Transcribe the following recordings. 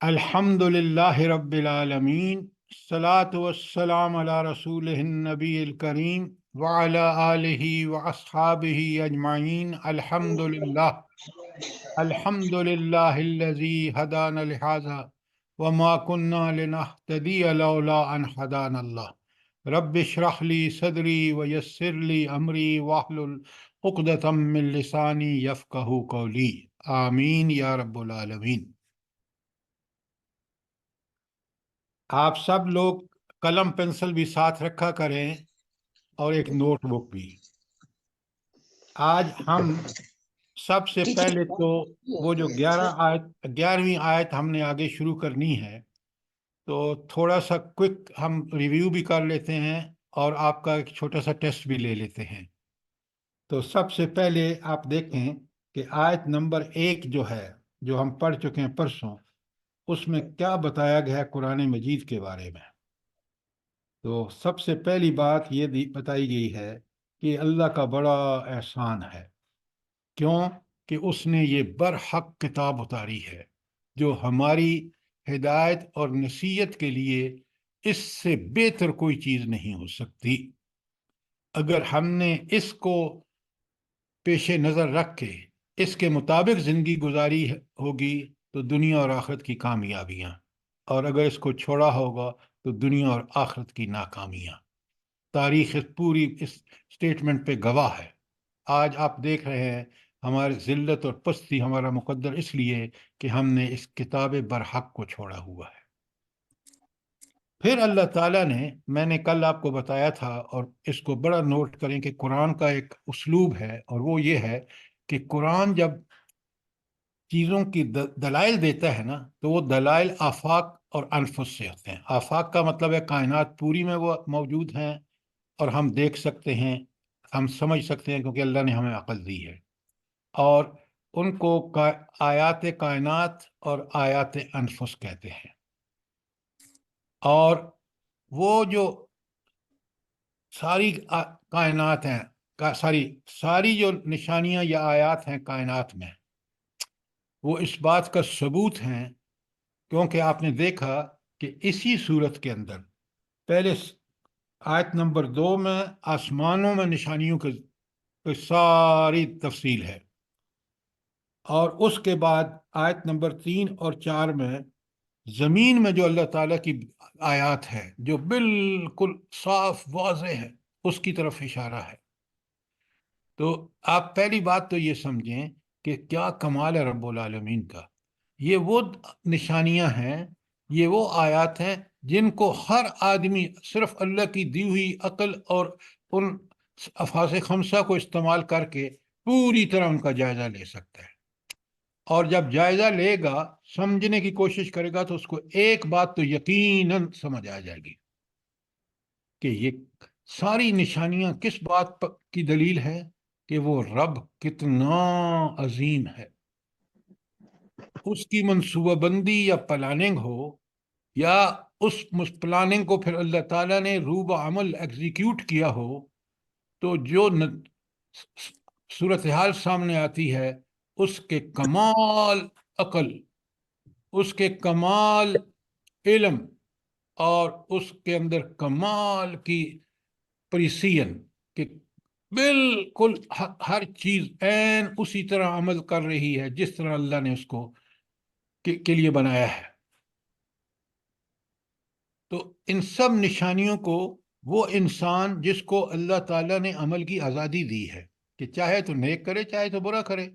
الحمد للہ رب العالمین، الصلاۃ والسلام علی رسولہ النبی الکریم وعلی آلہ واصحابہ اجمعین۔ الحمد للہ الذی ہدانا لہذا وما كنا لنہتدی لولا ان ہدانا اللہ۔ رب اشرح لی صدری ویسر لی امری واحلل عقدۃ من لسانی یفقہوا قولی، آمین یا رب العالمین۔ آپ سب لوگ قلم پنسل بھی ساتھ رکھا کریں اور ایک نوٹ بک بھی۔ آج ہم سب سے پہلے تو وہ جو 11ویں آیت ہم نے آگے شروع کرنی ہے، تو تھوڑا سا کوئک ہم ریویو بھی کر لیتے ہیں اور آپ کا ایک چھوٹا سا ٹیسٹ بھی لے لیتے ہیں۔ تو سب سے پہلے آپ دیکھیں کہ آیت نمبر 1 جو ہے، جو ہم پڑھ چکے ہیں پرسوں، اس میں کیا بتایا گیا ہے قرآن مجید کے بارے میں۔ تو سب سے پہلی بات یہ بتائی گئی ہے کہ اللہ کا بڑا احسان ہے، کیوں کہ اس نے یہ برحق کتاب اتاری ہے جو ہماری ہدایت اور نصیحت کے لیے اس سے بہتر کوئی چیز نہیں ہو سکتی۔ اگر ہم نے اس کو پیش نظر رکھ کے اس کے مطابق زندگی گزاری ہوگی تو دنیا اور آخرت کی کامیابیاں، اور اگر اس کو چھوڑا ہوگا تو دنیا اور آخرت کی ناکامیاں۔ تاریخ پوری اس سٹیٹمنٹ پہ گواہ ہے۔ آج آپ دیکھ رہے ہیں ہماری ذلت اور پستی ہمارا مقدر اس لیے کہ ہم نے اس کتاب برحق کو چھوڑا ہوا ہے۔ پھر اللہ تعالیٰ نے، میں نے کل آپ کو بتایا تھا، اور اس کو بڑا نوٹ کریں کہ قرآن کا ایک اسلوب ہے، اور وہ یہ ہے کہ قرآن جب چیزوں کی دلائل دیتا ہے نا، تو وہ دلائل آفاق اور انفس سے ہوتے ہیں۔ آفاق کا مطلب ہے کائنات پوری میں وہ موجود ہیں اور ہم دیکھ سکتے ہیں، ہم سمجھ سکتے ہیں کیونکہ اللہ نے ہمیں عقل دی ہے، اور ان کو آیات کائنات اور آیات انفس کہتے ہیں۔ اور وہ جو ساری کائنات ہیں، ساری جو نشانیاں یا آیات ہیں کائنات میں، وہ اس بات کا ثبوت ہیں، کیونکہ آپ نے دیکھا کہ اسی صورت کے اندر پہلے آیت نمبر 2 میں آسمانوں میں نشانیوں کی ساری تفصیل ہے، اور اس کے بعد آیت نمبر 3 اور 4 میں زمین میں جو اللہ تعالیٰ کی آیات ہے جو بالکل صاف واضح ہے، اس کی طرف اشارہ ہے۔ تو آپ پہلی بات تو یہ سمجھیں کہ کیا کمال ہے رب العالمین کا۔ یہ وہ نشانیاں ہیں، یہ وہ آیات ہیں جن کو ہر آدمی صرف اللہ کی دی ہوئی عقل اور ان افاظ خمسہ کو استعمال کر کے پوری طرح ان کا جائزہ لے سکتا ہے، اور جب جائزہ لے گا، سمجھنے کی کوشش کرے گا، تو اس کو ایک بات تو یقیناً سمجھ آ جائے گی کہ یہ ساری نشانیاں کس بات کی دلیل ہے کہ وہ رب کتنا عظیم ہے۔ اس کی منصوبہ بندی یا پلاننگ ہو، یا اس پلاننگ کو پھر اللہ تعالیٰ نے روب عمل ایگزیکیوٹ کیا ہو، تو جو صورتحال سامنے آتی ہے، اس کے کمال عقل، اس کے کمال علم، اور اس کے اندر کمال کی پریسیژن کہ بالکل ہر چیز عین اسی طرح عمل کر رہی ہے جس طرح اللہ نے اس کو کے لیے بنایا ہے۔ تو ان سب نشانیوں کو وہ انسان جس کو اللہ تعالیٰ نے عمل کی آزادی دی ہے کہ چاہے تو نیک کرے چاہے تو برا کرے،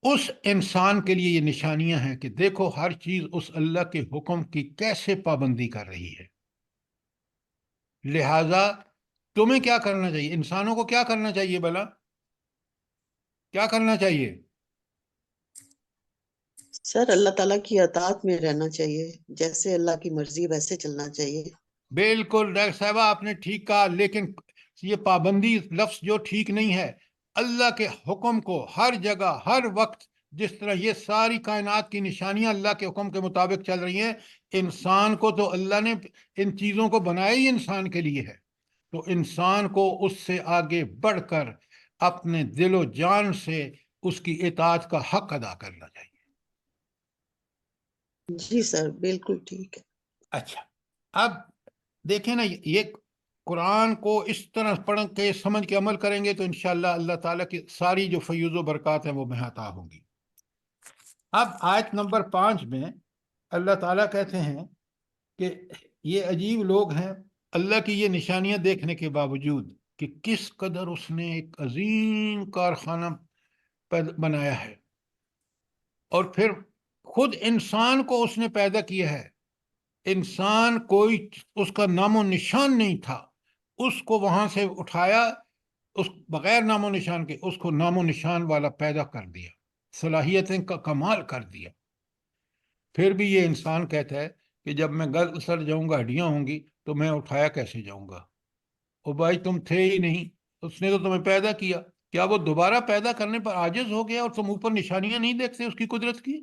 اس انسان کے لیے یہ نشانیاں ہیں کہ دیکھو ہر چیز اس اللہ کے حکم کی کیسے پابندی کر رہی ہے۔ لہذا تمہیں کیا کرنا چاہیے؟ انسانوں کو کیا کرنا چاہیے؟ بھلا کیا کرنا چاہیے؟ سر اللہ تعالیٰ کی اطاعت میں رہنا چاہیے، جیسے اللہ کی مرضی ویسے چلنا چاہیے۔ بالکل ڈاکٹر صاحبہ آپ نے ٹھیک کہا، لیکن یہ پابندی لفظ جو ٹھیک نہیں ہے۔ اللہ کے حکم کو ہر جگہ ہر وقت، جس طرح یہ ساری کائنات کی نشانیاں اللہ کے حکم کے مطابق چل رہی ہیں، انسان کو تو اللہ نے ان چیزوں کو بنایا ہی انسان کے لیے ہے، تو انسان کو اس سے آگے بڑھ کر اپنے دل و جان سے اس کی اطاعت کا حق ادا کرنا چاہیے۔ جی سر بالکل ٹھیک ہے. اچھا، اب دیکھیں نا، یہ قرآن کو اس طرح پڑھ کے سمجھ کے عمل کریں گے تو انشاءاللہ اللہ تعالیٰ کی ساری جو فیوز و برکات ہیں وہ میں عطا ہوں گی. اب آیت نمبر 5 میں اللہ تعالیٰ کہتے ہیں کہ یہ عجیب لوگ ہیں، اللہ کی یہ نشانیاں دیکھنے کے باوجود کہ کس قدر اس نے ایک عظیم کارخانہ بنایا ہے، اور پھر خود انسان کو اس نے پیدا کیا ہے. انسان کوئی اس کا نام و نشان نہیں تھا، اس کو وہاں سے اٹھایا، اس بغیر نام و نشان کے اس کو نام و نشان والا پیدا کر دیا، صلاحیتیں کا کمال کر دیا. پھر بھی یہ انسان کہتا ہے کہ جب میں گل سڑ جاؤں گا، ہڈیاں ہوں گی، تو میں اٹھایا کیسے جاؤں گا؟ او بھائی تم تھے ہی نہیں، اس نے تو تمہیں پیدا کیا. کیا وہ دوبارہ پیدا کرنے پر عاجز ہو گیا اور تم اوپر نشانیاں نہیں دیکھتے اس کی قدرت کی؟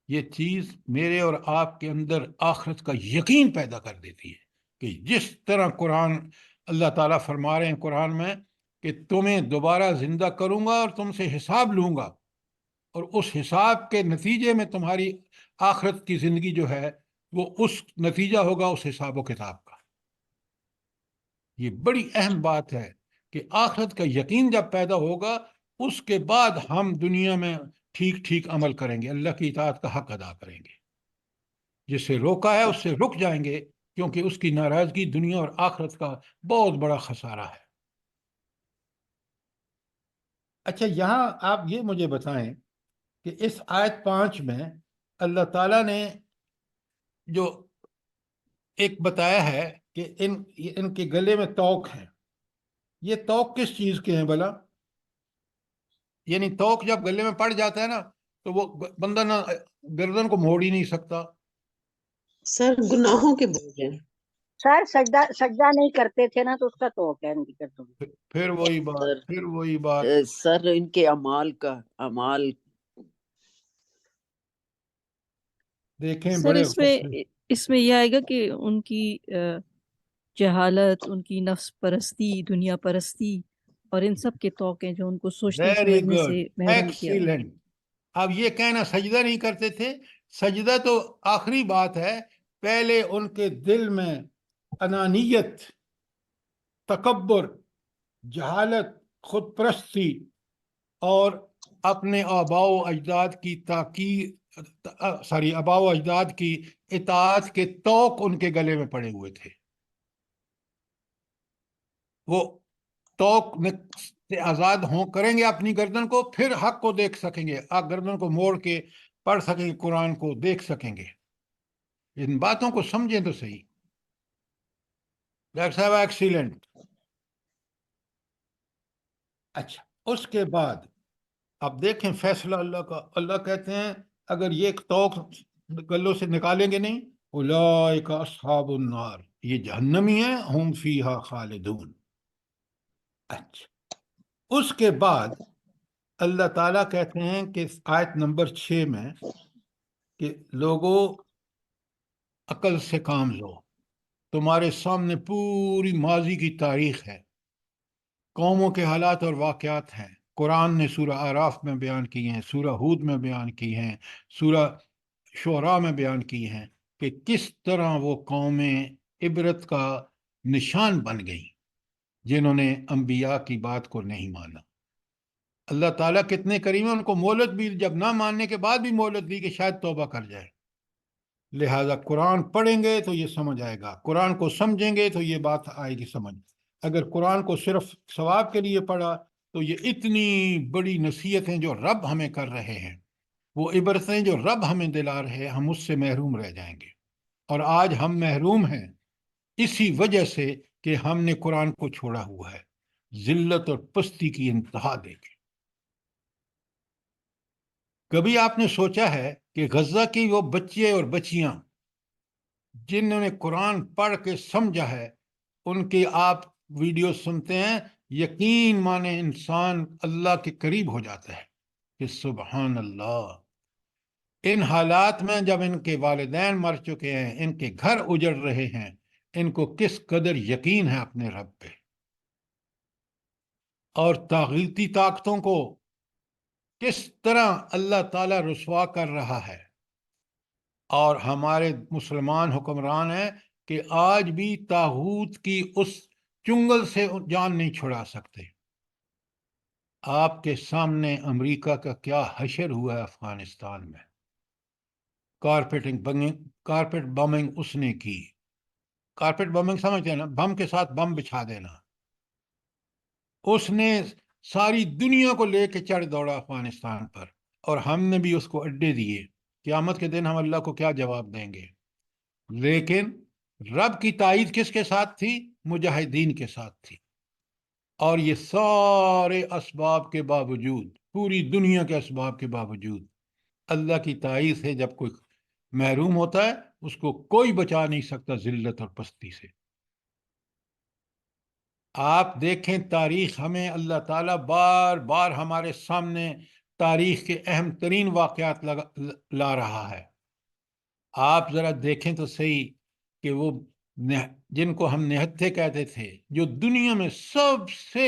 یہ چیز میرے اور آپ کے اندر آخرت کا یقین پیدا کر دیتی ہے کہ جس طرح قرآن اللہ تعالیٰ فرما رہے ہیں قرآن میں کہ تمہیں دوبارہ زندہ کروں گا اور تم سے حساب لوں گا، اور اس حساب کے نتیجے میں تمہاری آخرت کی زندگی جو ہے وہ اس نتیجہ ہوگا اس حساب و کتاب کا. یہ بڑی اہم بات ہے کہ آخرت کا یقین جب پیدا ہوگا اس کے بعد ہم دنیا میں ٹھیک ٹھیک عمل کریں گے، اللہ کی اطاعت کا حق ادا کریں گے. جس سے روکا ہے اس سے رک جائیں گے، کیونکہ اس کی ناراضگی دنیا اور آخرت کا بہت بڑا خسارہ ہے. اچھا، یہاں آپ یہ مجھے بتائیں کہ اس آیت 5 میں اللہ تعالیٰ نے جو ایک بتایا ہے کہ ان کے گلے میں توق ہیں، یہ توق کس چیز کے ہیں بھلا؟ یعنی توق جب گلے میں پڑ جاتا ہے نا تو وہ بندہ نہ گردن کو موڑ ہی نہیں سکتا. سر گناہوں کے بوجھ ہیں. سر سجدہ نہیں کرتے تھے نا تو اس کا تو کیا نہیں کرتا. پھر وہی بات، پھر وہی بات. سر ان کے اعمال دیکھیں سر بڑے اس میں یہ آئے گا کہ ان کی جہالت، ان کی نفس پرستی، دنیا پرستی اور ان سب کے توقع جو ان کو سوچنے ویری سمجھنے سے گڈ، محروم کیا. ایکسیلنٹ. اب یہ کہنا سجدہ نہیں کرتے تھے، سجدہ تو آخری بات ہے. پہلے ان کے دل میں انانیت، تکبر، جہالت، خود پرستی اور اپنے آباء و اجداد کی آباء و اجداد کی اطاعت کے توق ان کے گلے میں پڑے ہوئے تھے. وہ توق سے آزاد کریں گے اپنی گردن کو، پھر حق کو دیکھ سکیں گے، گردن کو موڑ کے پڑھ سکیں گے، قرآن کو دیکھ سکیں گے. ان باتوں کو سمجھیں تو صحیح. ڈاکٹر صاحب ایکسیلنٹ. اچھا، اس کے بعد اب دیکھیں فیصلہ اللہ کا. اللہ کہتے ہیں اگر یہ توق گلوں سے نکالیں گے نہیں، اولئک اصحاب النار، یہ جہنمی ہیں، ہم فیہا خالدون. اچھا، اس کے بعد اللہ تعالیٰ کہتے ہیں کہ آیت نمبر 6 میں کہ لوگوں عقل سے کام لو، تمہارے سامنے پوری ماضی کی تاریخ ہے، قوموں کے حالات اور واقعات ہیں. قرآن نے سورہ اعراف میں بیان کی ہیں، سورہ ہود میں بیان کی ہیں، سورہ شعراء میں بیان کی ہیں کہ کس طرح وہ قومیں عبرت کا نشان بن گئیں جنہوں نے انبیاء کی بات کو نہیں مانا. اللہ تعالیٰ کتنے کریم ہیں، ان کو مہلت بھی جب نہ ماننے کے بعد بھی مہلت دی کہ شاید توبہ کر جائے. لہذا قرآن پڑھیں گے تو یہ سمجھ آئے گا، قرآن کو سمجھیں گے تو یہ بات آئے گی سمجھ. اگر قرآن کو صرف ثواب کے لیے پڑھا تو یہ اتنی بڑی نصیحتیں جو رب ہمیں کر رہے ہیں، وہ عبرتیں جو رب ہمیں دلا رہے ہیں، ہم اس سے محروم رہ جائیں گے. اور آج ہم محروم ہیں اسی وجہ سے کہ ہم نے قرآن کو چھوڑا ہوا ہے. ذلت اور پستی کی انتہا دیکھیں. کبھی آپ نے سوچا ہے کہ غزہ کی وہ بچے اور بچیاں جنہوں نے قرآن پڑھ کے سمجھا ہے، ان کی آپ ویڈیو سنتے ہیں، یقین مانے انسان اللہ کے قریب ہو جاتا ہے کہ سبحان اللہ. ان حالات میں جب ان کے والدین مر چکے ہیں، ان کے گھر اجڑ رہے ہیں، ان کو کس قدر یقین ہے اپنے رب پہ، اور طاغوتی طاقتوں کو کس طرح اللہ تعالیٰ رسوا کر رہا ہے. اور ہمارے مسلمان حکمران ہیں کہ آج بھی طاغوت کی اس چنگل سے جان نہیں چھڑا سکتے۔ آپ کے سامنے امریکہ کا کیا حشر ہوا ہے افغانستان میں، کارپیٹ بمنگ اس نے کی۔ کارپیٹ بمنگ سمجھتے ہیں نا، بم کے ساتھ بم بچھا دینا۔ اس نے ساری دنیا کو لے کے چڑھ دوڑا افغانستان پر، اور ہم نے بھی اس کو اڈے دیے۔ قیامت کے دن ہم اللہ کو کیا جواب دیں گے؟ لیکن رب کی تائید کس کے ساتھ تھی؟ مجاہدین کے ساتھ تھی۔ اور یہ سارے اسباب کے باوجود، پوری دنیا کے اسباب کے باوجود، اللہ کی تائید سے جب کوئی محروم ہوتا ہے اس کو کوئی بچا نہیں سکتا ذلت اور پستی سے۔ آپ دیکھیں تاریخ، ہمیں اللہ تعالیٰ بار بار ہمارے سامنے تاریخ کے اہم ترین واقعات لا رہا ہے۔ آپ ذرا دیکھیں تو صحیح کہ وہ جن کو ہم نہتھے کہتے تھے، جو دنیا میں سب سے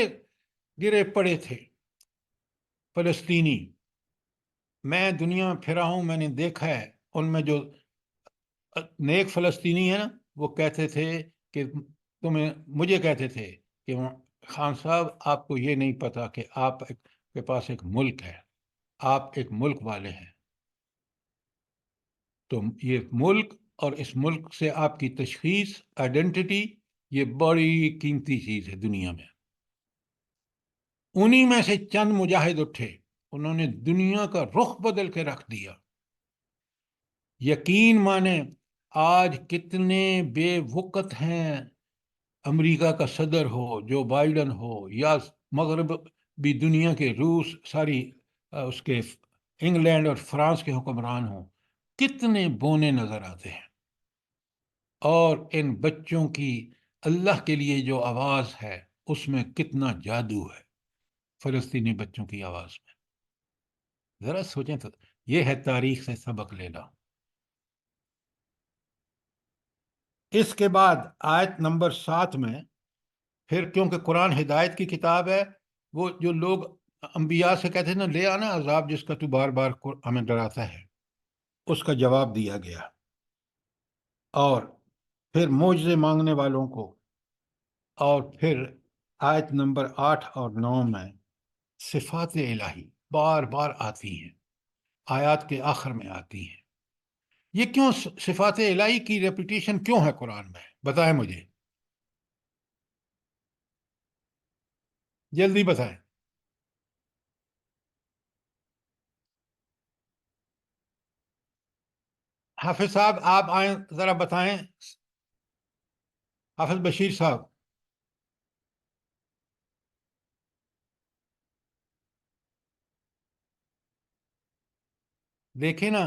گرے پڑے تھے، فلسطینی، میں دنیا میں پھرا ہوں، میں نے دیکھا ہے ان میں جو نیک فلسطینی ہیں نا، وہ کہتے تھے کہ مجھے کہتے تھے کہ خان صاحب آپ کو یہ نہیں پتا کہ آپ کے پاس ایک ملک ہے، آپ ایک ملک والے ہیں، تو یہ ملک اور اس ملک سے آپ کی تشخیص، آئیڈینٹی، یہ بڑی قیمتی چیز ہے دنیا میں۔ انہی میں سے چند مجاہد اٹھے، انہوں نے دنیا کا رخ بدل کے رکھ دیا۔ یقین مانے آج کتنے بے وقت ہیں، امریکہ کا صدر ہو، جو بائیڈن ہو، یا مغربی دنیا کے روس، اس کے انگلینڈ اور فرانس کے حکمران ہوں، کتنے بونے نظر آتے ہیں۔ اور ان بچوں کی اللہ کے لیے جو آواز ہے اس میں کتنا جادو ہے، فلسطینی بچوں کی آواز میں۔ ذرا سوچیں تو، یہ ہے تاریخ سے سبق لینا۔ اس کے بعد آیت نمبر 7 میں پھر، کیونکہ قرآن ہدایت کی کتاب ہے، وہ جو لوگ انبیاء سے کہتے ہیں نا لے آنا عذاب جس کا تو بار بار ہمیں ڈراتا ہے، اس کا جواب دیا گیا۔ اور پھر معجزے مانگنے والوں کو، اور پھر آیت نمبر 8 اور 9 میں صفات الہی بار بار آتی ہیں، آیات کے آخر میں آتی ہیں۔ یہ کیوں صفات الہی کی ریپیٹیشن کیوں ہے قرآن میں؟ بتائیں مجھے، جلدی بتائیں۔ حافظ صاحب آپ آئیں، ذرا بتائیں، حافظ بشیر صاحب۔ دیکھیں نا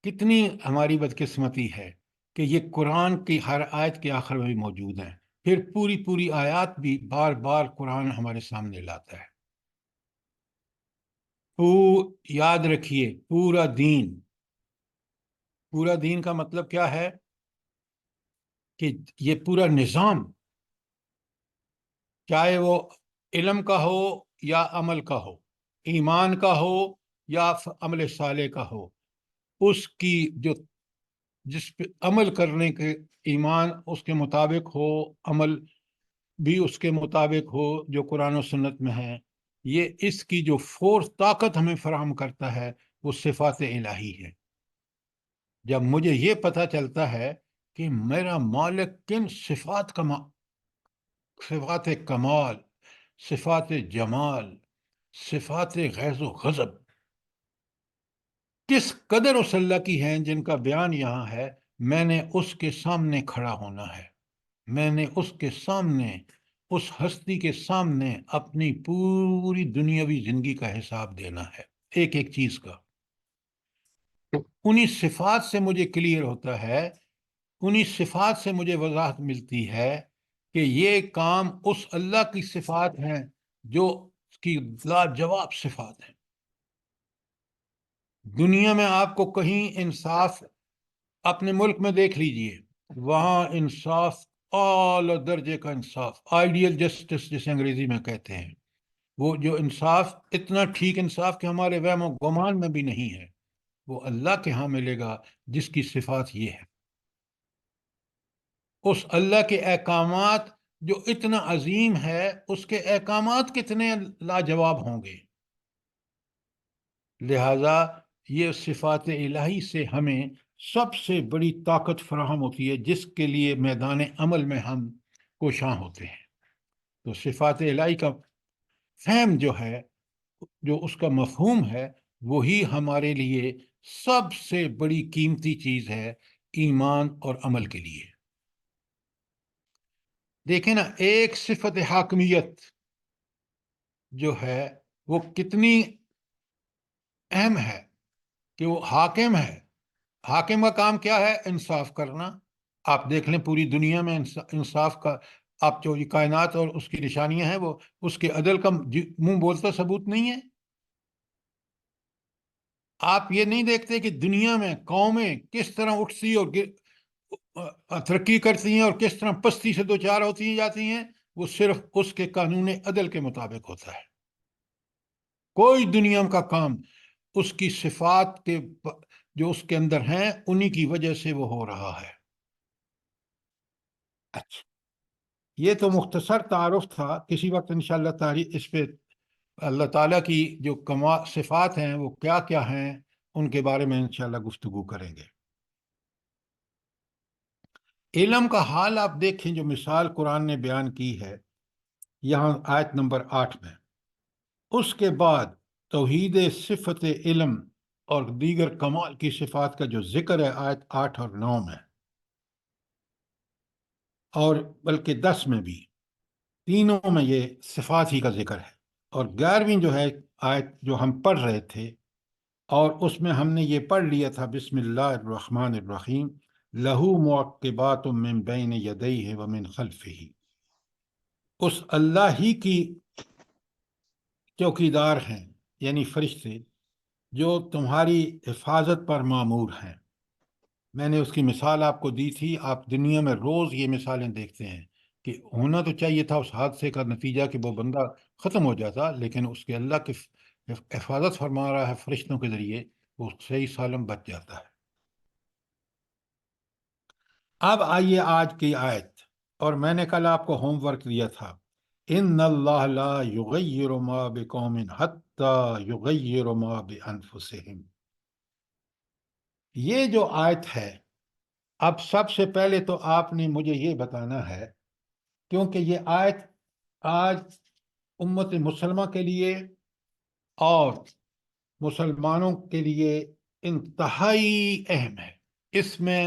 کتنی ہماری بدقسمتی ہے کہ یہ قرآن کی ہر آیت کے آخر میں بھی موجود ہیں، پھر پوری آیات بھی بار بار قرآن ہمارے سامنے لاتا ہے۔ یاد رکھیے، پورا دین کا مطلب کیا ہے؟ کہ یہ پورا نظام، چاہے وہ علم کا ہو یا عمل کا ہو، ایمان کا ہو یا عمل صالح کا ہو، اس کی جس پہ عمل کرنے کے، ایمان اس کے مطابق ہو، عمل بھی اس کے مطابق ہو جو قرآن و سنت میں ہے، یہ اس کی جو فورس، طاقت ہمیں فراہم کرتا ہے، وہ صفات الہی ہے۔ جب مجھے یہ پتہ چلتا ہے کہ میرا مالک کن صفات کمال، صفات جمال، صفات غیظ و غضب کس قدر اس اللہ کی ہیں جن کا بیان یہاں ہے، میں نے اس کے سامنے کھڑا ہونا ہے، میں نے اس کے سامنے، اس ہستی کے سامنے اپنی پوری دنیاوی زندگی کا حساب دینا ہے، ایک ایک چیز کا۔ انہی صفات سے مجھے کلیئر ہوتا ہے، انہی صفات سے مجھے وضاحت ملتی ہے کہ یہ کام اس اللہ کی صفات ہیں جو اس کی لاجواب صفات ہیں۔ دنیا میں آپ کو کہیں انصاف، اپنے ملک میں دیکھ لیجئے، وہاں انصاف اعلی درجے کا انصاف، آئیڈیل جسٹس جسے انگریزی میں کہتے ہیں، وہ جو انصاف اتنا ٹھیک انصاف کہ ہمارے وہم و گمان میں بھی نہیں ہے، وہ اللہ کے ہاں ملے گا جس کی صفات یہ ہے۔ اس اللہ کے احکامات جو اتنا عظیم ہے، اس کے احکامات کتنے لاجواب ہوں گے۔ لہذا یہ صفات الہی سے ہمیں سب سے بڑی طاقت فراہم ہوتی ہے، جس کے لیے میدان عمل میں ہم کوشاں ہوتے ہیں۔ تو صفات الہی کا فہم جو ہے، جو اس کا مفہوم ہے، وہی ہمارے لیے سب سے بڑی قیمتی چیز ہے ایمان اور عمل کے لیے۔ دیکھیں نا، ایک صفت حاکمیت جو ہے وہ کتنی اہم ہے کہ وہ حاکم ہے۔ حاکم کا کام کیا ہے؟ انصاف کرنا۔ آپ دیکھ لیں پوری دنیا میں انصاف کا، آپ جو یہ کائنات اور اس کی نشانیاں ہیں، وہ اس کے عدل کا منہ بولتا ثبوت نہیں ہے۔ آپ یہ نہیں دیکھتے کہ دنیا میں قومیں کس طرح اٹھتی اور ترقی کرتی ہیں اور کس طرح پستی سے دوچار ہوتی جاتی ہیں؟ وہ صرف اس کے قانون عدل کے مطابق ہوتا ہے۔ کوئی دنیا کا کام اس کی صفات کے جو اس کے اندر ہیں انہی کی وجہ سے وہ ہو رہا ہے۔ اچھا، یہ تو مختصر تعارف تھا۔ کسی وقت انشاءاللہ تاریخ اس پہ اللہ تعالیٰ کی جو صفات ہیں وہ کیا کیا ہیں ان کے بارے میں انشاءاللہ گفتگو کریں گے۔ علم کا حال آپ دیکھیں، جو مثال قرآن نے بیان کی ہے یہاں آیت نمبر 8 میں، اس کے بعد توحید صفت علم اور دیگر کمال کی صفات کا جو ذکر ہے آیت 8 اور 9 میں، اور بلکہ 10 میں بھی، تینوں میں یہ صفات ہی کا ذکر ہے۔ اور 11ویں جو ہے آیت جو ہم پڑھ رہے تھے، اور اس میں ہم نے یہ پڑھ لیا تھا بسم اللہ الرحمن الرحیم، لہو معقبات من بین یدیہ ومن خلفہ، اس اللہ ہی کی چوکیدار ہیں، یعنی فرشتے جو تمہاری حفاظت پر مامور ہیں۔ میں نے اس کی مثال آپ کو دی تھی۔ آپ دنیا میں روز یہ مثالیں دیکھتے ہیں کہ ہونا تو چاہیے تھا اس حادثے کا نتیجہ کہ وہ بندہ ختم ہو جاتا، لیکن اس کے اللہ کی حفاظت فرما رہا ہے فرشتوں کے ذریعے، وہ صحیح سالم بچ جاتا ہے۔ اب آئیے آج کی آیت، اور میں نے کل آپ کو ہوم ورک دیا تھا، ان اللہ لا یغیر ما بقوم حتی یغیر ما بانفسہم۔ یہ جو آیت ہے، اب سب سے پہلے تو آپ نے مجھے یہ بتانا ہے، کیونکہ یہ آیت آج امت مسلمہ کے لیے اور مسلمانوں کے لیے انتہائی اہم ہے۔ اس میں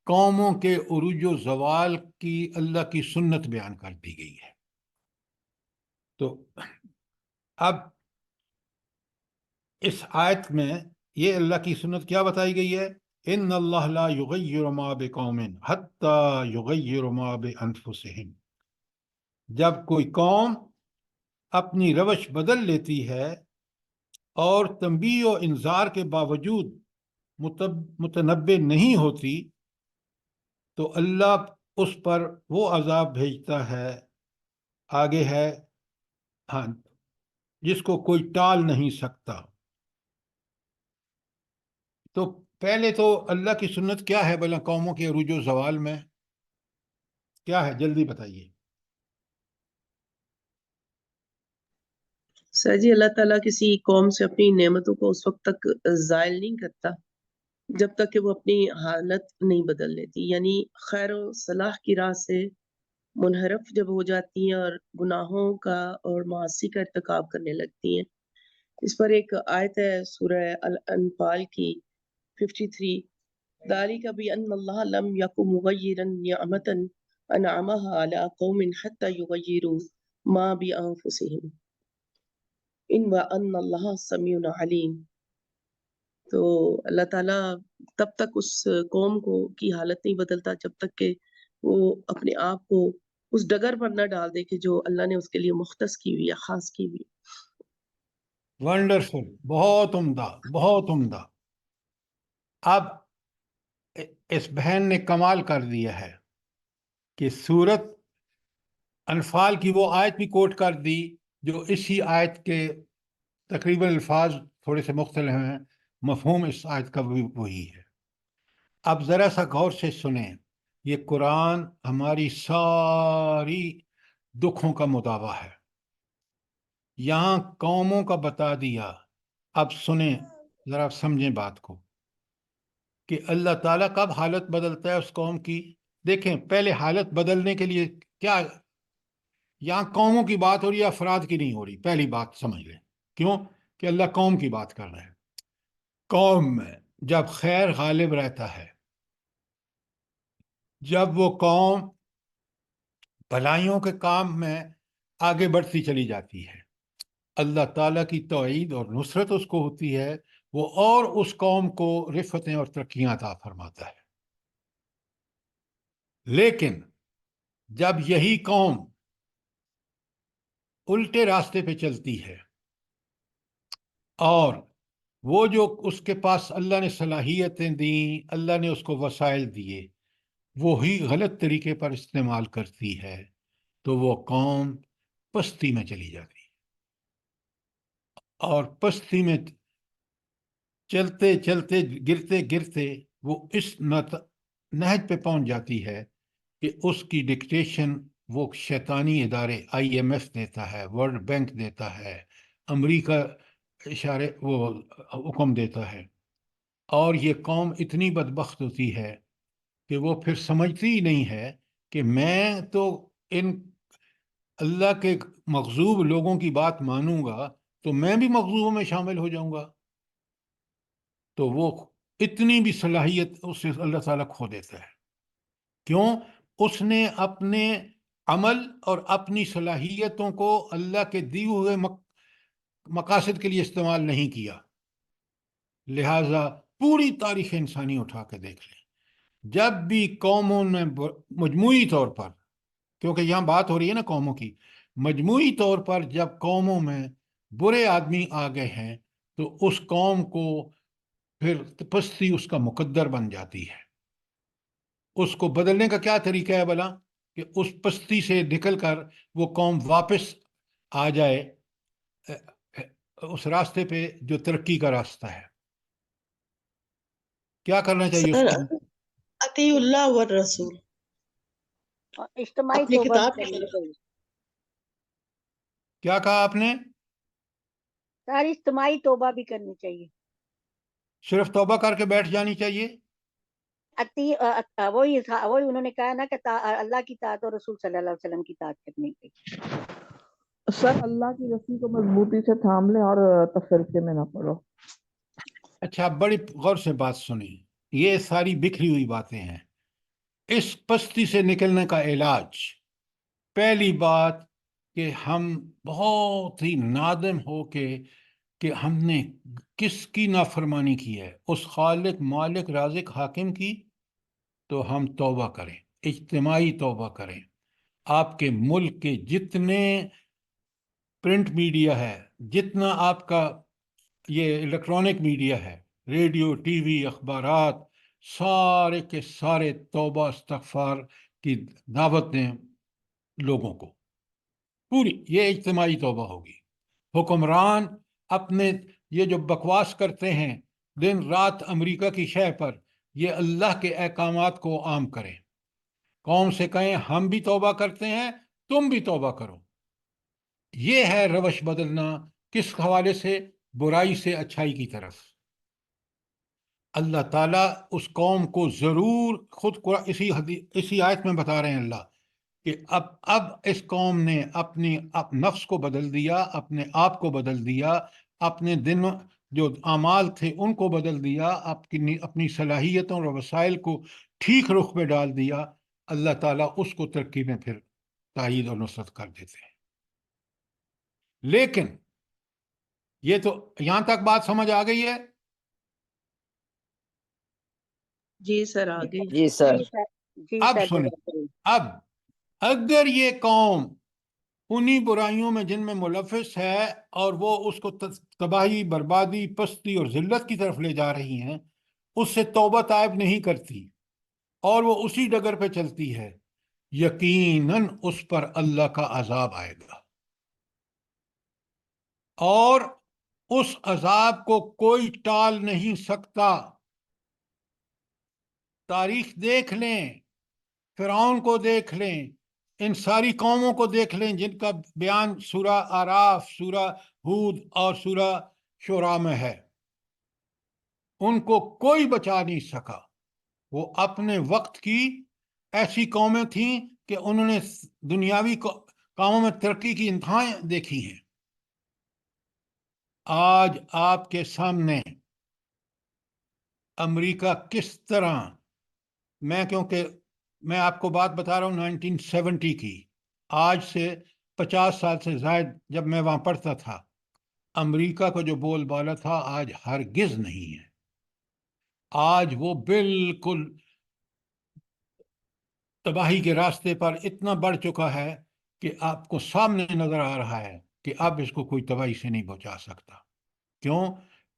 قوموں کے عروج و زوال کی اللہ کی سنت بیان کر دی گئی ہے۔ تو اب اس آیت میں یہ اللہ کی سنت کیا بتائی گئی ہے؟ ان اللہ لا یغیر ما بقوم حتی یغیر ما بانفسہم۔ جب کوئی قوم اپنی روش بدل لیتی ہے اور تنبیہ و انذار کے باوجود متنبہ نہیں ہوتی، تو اللہ اس پر وہ عذاب بھیجتا ہے، آگے ہے، ہاں، جس کو کوئی ٹال نہیں سکتا۔ تو پہلے تو اللہ کی سنت کیا ہے بھلا قوموں کے عروج و زوال میں؟ کیا ہے؟ جلدی بتائیے۔ سر جی، اللہ تعالیٰ کسی قوم سے اپنی نعمتوں کو اس وقت تک زائل نہیں کرتا جب تک کہ وہ اپنی حالت نہیں بدل لیتی، یعنی خیر و صلاح کی راہ سے منحرف جب ہو جاتی ہیں اور گناہوں کا اور معاصی کا ارتکاب کرنے لگتی ہیں۔ اس پر ایک آیت ہے سورہ الانفال کی 53، ذالک بأن اللہ لم یکن مغیرا نعمۃ انعمها علی قوم حتی یغیروا ما بانفسہم ان اللہ سمیع علیم۔ تو اللہ تعالیٰ تب تک اس قوم کو کی حالت نہیں بدلتا جب تک کہ وہ اپنے آپ کو اس ڈگر پر نہ ڈال دے کہ جو اللہ نے اس کے لیے مختص کی ہوئی ہے، خاص کی ہوئی۔ ونڈرفل، بہت عمدہ، بہت عمدہ۔ اب اس بہن نے کمال کر دیا ہے کہ سورت انفال کی وہ آیت بھی کوٹ کر دی جو اسی آیت کے تقریباً الفاظ تھوڑے سے مختلف ہیں، مفہوم اس آیت کا بھی وہی ہے۔ اب ذرا سا غور سے سنیں، یہ قرآن ہماری ساری دکھوں کا مداوع ہے۔ یہاں قوموں کا بتا دیا، اب سنیں ذرا سمجھیں بات کو کہ اللہ تعالیٰ کب حالت بدلتا ہے اس قوم کی۔ دیکھیں پہلے حالت بدلنے کے لیے کیا، یہاں قوموں کی بات ہو رہی ہے، افراد کی نہیں ہو رہی، پہلی بات سمجھ لیں۔ کیوں کہ اللہ قوم کی بات کر رہا ہے۔ قوم میں جب خیر غالب رہتا ہے، جب وہ قوم بھلائیوں کے کام میں آگے بڑھتی چلی جاتی ہے، اللہ تعالیٰ کی توعید اور نصرت اس کو ہوتی ہے، وہ اور اس قوم کو رفتیں اور ترقیاں عطا فرماتا ہے۔ لیکن جب یہی قوم الٹے راستے پہ چلتی ہے اور وہ جو اس کے پاس اللہ نے صلاحیتیں دیں، اللہ نے اس کو وسائل دیے، وہی غلط طریقے پر استعمال کرتی ہے، تو وہ قوم پستی میں چلی جاتی ہے، اور پستی میں چلتے چلتے گرتے گرتے وہ اس نہج پہ پہنچ جاتی ہے کہ اس کی ڈکٹیشن وہ شیطانی ادارے IMF دیتا ہے، ورلڈ بینک دیتا ہے، امریکہ اشارے وہ حکم دیتا ہے، اور یہ قوم اتنی بدبخت ہوتی ہے کہ وہ پھر سمجھتی ہی نہیں ہے کہ میں تو ان اللہ کے مغضوب لوگوں کی بات مانوں گا تو میں بھی مغضوبوں میں شامل ہو جاؤں گا، تو وہ اتنی بھی صلاحیت اس سے اللہ تعالیٰ کھو دیتا ہے۔ کیوں؟ اس نے اپنے عمل اور اپنی صلاحیتوں کو اللہ کے دیے ہوئے مقاصد کے لیے استعمال نہیں کیا۔ لہٰذا پوری تاریخ انسانی اٹھا کے دیکھ لیں، جب بھی قوموں میں مجموعی طور پر، کیونکہ یہاں بات ہو رہی ہے نا قوموں کی، مجموعی طور پر جب قوموں میں برے آدمی آ گئے ہیں تو اس قوم کو پھر پستی اس کا مقدر بن جاتی ہے۔ اس کو بدلنے کا کیا طریقہ ہے بھلا؟ کہ اس پستی سے نکل کر وہ قوم واپس آ جائے اس راستے پہ جو ترقی کا راستہ ہے۔ کیا کرنا چاہیے اس سر کو؟ اطیع اللہ والرسول، اور اجتماعی اپنی توبہ کتاب بھی کرنی چاہیے۔ کیا کہا آپ نے؟ ساری اجتماعی توبہ بھی کرنی چاہیے۔ صرف توبہ کر کے بیٹھ جانی چاہیے؟ وہی انہوں نے کہا نا کہ اللہ کی اطاعت اور رسول صلی اللہ علیہ وسلم کی اطاعت کرنی چاہیے۔ سر اللہ کی رسی کو مضبوطی سے تھام لیں اور تفرقے میں نہ پڑو۔ اچھا، بڑی غور سے بات سنیں، یہ ساری بکھری ہوئی باتیں ہیں۔ اس پستی سے نکلنے کا علاج، پہلی بات کہ ہم بہت ہی نادم ہو کے کہ ہم نے کس کی نافرمانی کی ہے، اس خالق مالک رازق حاکم کی، تو ہم توبہ کریں، اجتماعی توبہ کریں۔ آپ کے ملک کے جتنے پرنٹ میڈیا ہے، جتنا آپ کا یہ الیکٹرانک میڈیا ہے، ریڈیو، ٹی وی، اخبارات، سارے کے سارے توبہ استغفار کی دعوت دیں لوگوں کو، پوری یہ اجتماعی توبہ ہوگی۔ حکمران اپنے یہ جو بکواس کرتے ہیں دن رات امریکہ کی شہ پر، یہ اللہ کے احکامات کو عام کریں، قوم سے کہیں ہم بھی توبہ کرتے ہیں، تم بھی توبہ کرو۔ یہ ہے روش بدلنا، کس حوالے سے؟ برائی سے اچھائی کی طرف۔ اللہ تعالیٰ اس قوم کو ضرور خود اسی آیت میں بتا رہے ہیں اللہ کہ اب اس قوم نے اپنی نفس کو بدل دیا، اپنے آپ کو بدل دیا، اپنے دن جو اعمال تھے ان کو بدل دیا، اپنی صلاحیتوں اور وسائل کو ٹھیک رخ پہ ڈال دیا۔ اللہ تعالیٰ اس کو ترقی میں پھر تائید اور نصرت کر دیتے ہیں۔ لیکن یہ تو یہاں تک بات سمجھ آ گئی ہے؟ جی سر آگے۔ جی سر۔ جی اب سر، سنیں، جزاک اللہ۔ اب اگر یہ قوم انہی برائیوں میں جن میں ملوث ہے اور وہ اس کو تباہی، بربادی، پستی اور ذلت کی طرف لے جا رہی ہیں، اس سے توبہ طائب نہیں کرتی اور وہ اسی ڈگر پہ چلتی ہے، یقیناً اس پر اللہ کا عذاب آئے گا، اور اس عذاب کو کوئی ٹال نہیں سکتا۔ تاریخ دیکھ لیں، فرعون کو دیکھ لیں، ان ساری قوموں کو دیکھ لیں جن کا بیان سورہ آراف، سورہ ہود اور سورہ شعراء میں ہے، ان کو کوئی بچا نہیں سکا۔ وہ اپنے وقت کی ایسی قومیں تھیں کہ انہوں نے دنیاوی کاموں میں ترقی کی انتہائیں دیکھی ہیں۔ آج آپ کے سامنے امریکہ کس طرح، کیونکہ میں آپ کو بات بتا رہا ہوں 1970 کی، آج سے 50 سال سے زائد جب میں وہاں پڑھتا تھا، امریکہ کا جو بول بالا تھا آج ہرگز نہیں ہے۔ آج وہ بالکل تباہی کے راستے پر اتنا بڑھ چکا ہے کہ آپ کو سامنے نظر آ رہا ہے کہ اب اس کو کوئی تباہی سے نہیں بچا سکتا۔ کیوں؟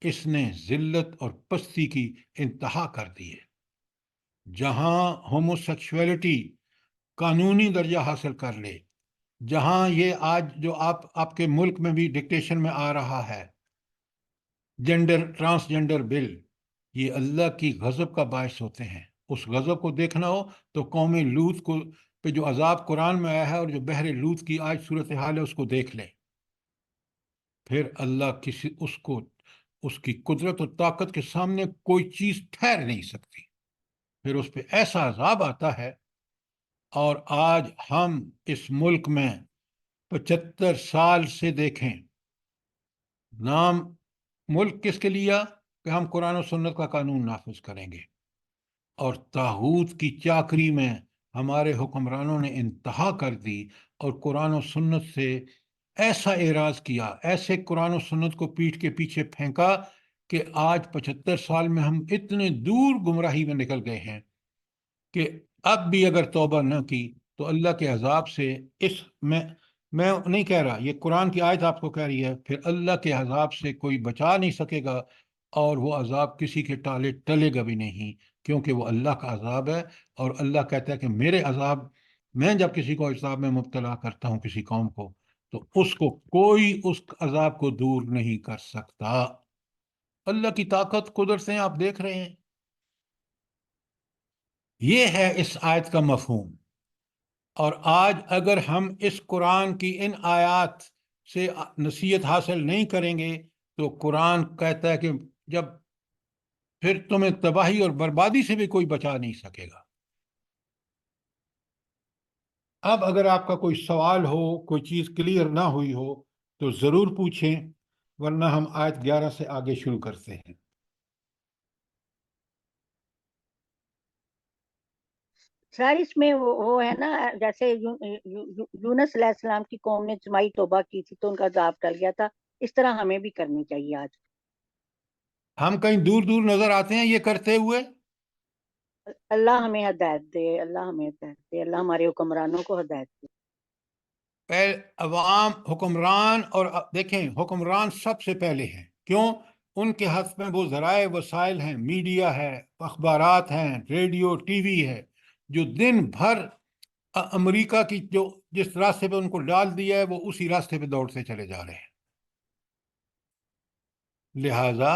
اس نے ذلت اور پستی کی انتہا کر دی ہے۔ جہاں ہومو سیکشولیٹی قانونی درجہ حاصل کر لے، جہاں یہ آج جو آپ کے ملک میں بھی ڈکٹیشن میں آ رہا ہے، ٹرانسجنڈر بل، یہ اللہ کی غضب کا باعث ہوتے ہیں۔ اس غضب کو دیکھنا ہو تو قوم لوط کو پہ جو عذاب قرآن میں آیا ہے اور جو بحر لوط کی آج صورتحال ہے اس کو دیکھ لیں۔ پھر اللہ اس کی قدرت و طاقت کے سامنے کوئی چیز ٹھہر نہیں سکتی، پھر اس پہ ایسا عذاب آتا ہے۔ اور آج ہم اس ملک میں 75 سال سے دیکھیں، نام ملک کس کے لیا کہ ہم قرآن و سنت کا قانون نافذ کریں گے، اور طاغوت کی چاکری میں ہمارے حکمرانوں نے انتہا کر دی اور قرآن و سنت سے ایسا اعراض کیا، ایسے قرآن و سنت کو پیٹھ کے پیچھے پھینکا کہ آج 75 سال میں ہم اتنے دور گمراہی میں نکل گئے ہیں کہ اب بھی اگر توبہ نہ کی تو اللہ کے عذاب سے میں نہیں کہہ رہا، یہ قرآن کی آیت آپ کو کہہ رہی ہے، پھر اللہ کے عذاب سے کوئی بچا نہیں سکے گا، اور وہ عذاب کسی کے ٹلے گا بھی نہیں، کیونکہ وہ اللہ کا عذاب ہے۔ اور اللہ کہتا ہے کہ میرے عذاب، میں جب کسی کو عذاب میں مبتلا کرتا ہوں کسی قوم کو، تو اس کو کوئی اس عذاب کو دور نہیں کر سکتا۔ اللہ کی طاقت، قدرتیں آپ دیکھ رہے ہیں۔ یہ ہے اس آیت کا مفہوم۔ اور آج اگر ہم اس قرآن کی ان آیات سے نصیحت حاصل نہیں کریں گے تو قرآن کہتا ہے کہ جب پھر تمہیں تباہی اور بربادی سے بھی کوئی بچا نہیں سکے گا۔ اب اگر آپ کا کوئی سوال ہو، کوئی چیز کلیئر نہ ہوئی ہو تو ضرور پوچھیں، ورنہ ہم آیت 11 سے آگے شروع کرتے ہیں۔ سر اس میں وہ ہے نا، جیسے یونس علیہ السلام کی قوم نے اجتماعی توبہ کی تھی تو ان کا عذاب ٹل گیا تھا، اس طرح ہمیں بھی کرنی چاہیے آج۔ ہم کہیں دور دور نظر آتے ہیں یہ کرتے ہوئے؟ اللہ ہمیں ہدایت دے، اللہ ہمیں ہدایت دے، اللہ ہمارے حکمرانوں کو ہدایت دے۔ عوام، حکمران، اور دیکھیں حکمران سب سے پہلے ہیں، کیوں؟ ان کے ہاتھ میں وہ ذرائع وسائل ہیں، میڈیا ہے، اخبارات ہیں، ریڈیو ٹی وی ہے، جو دن بھر امریکہ کی جو جس راستے پہ ان کو ڈال دیا ہے وہ اسی راستے پہ دوڑتے چلے جا رہے ہیں۔ لہذا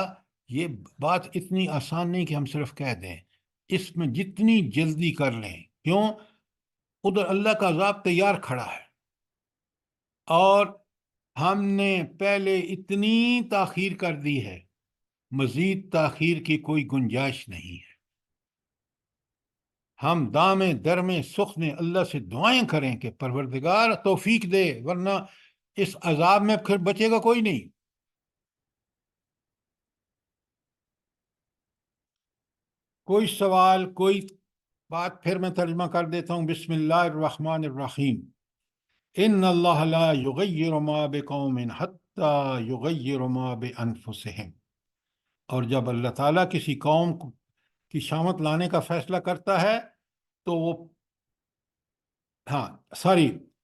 یہ بات اتنی آسان نہیں کہ ہم صرف کہہ دیں، اس میں جتنی جلدی کر لیں، کیوں؟ ادھر اللہ کا عذاب تیار کھڑا ہے، اور ہم نے پہلے اتنی تاخیر کر دی ہے، مزید تاخیر کی کوئی گنجائش نہیں ہے۔ ہم دامے درمے سخنے اللہ سے دعائیں کریں کہ پروردگار توفیق دے، ورنہ اس عذاب میں پھر بچے گا کوئی نہیں۔ کوئی سوال، کوئی بات؟ پھر میں ترجمہ کر دیتا ہوں۔ بسم اللہ الرحمن الرحیم۔ ان اللہ لا یغیر ما بقوم حتی یغیر ما بانفسہم۔ اور جب اللہ تعالیٰ کسی قوم کی شامت لانے کا فیصلہ کرتا ہے تو وہ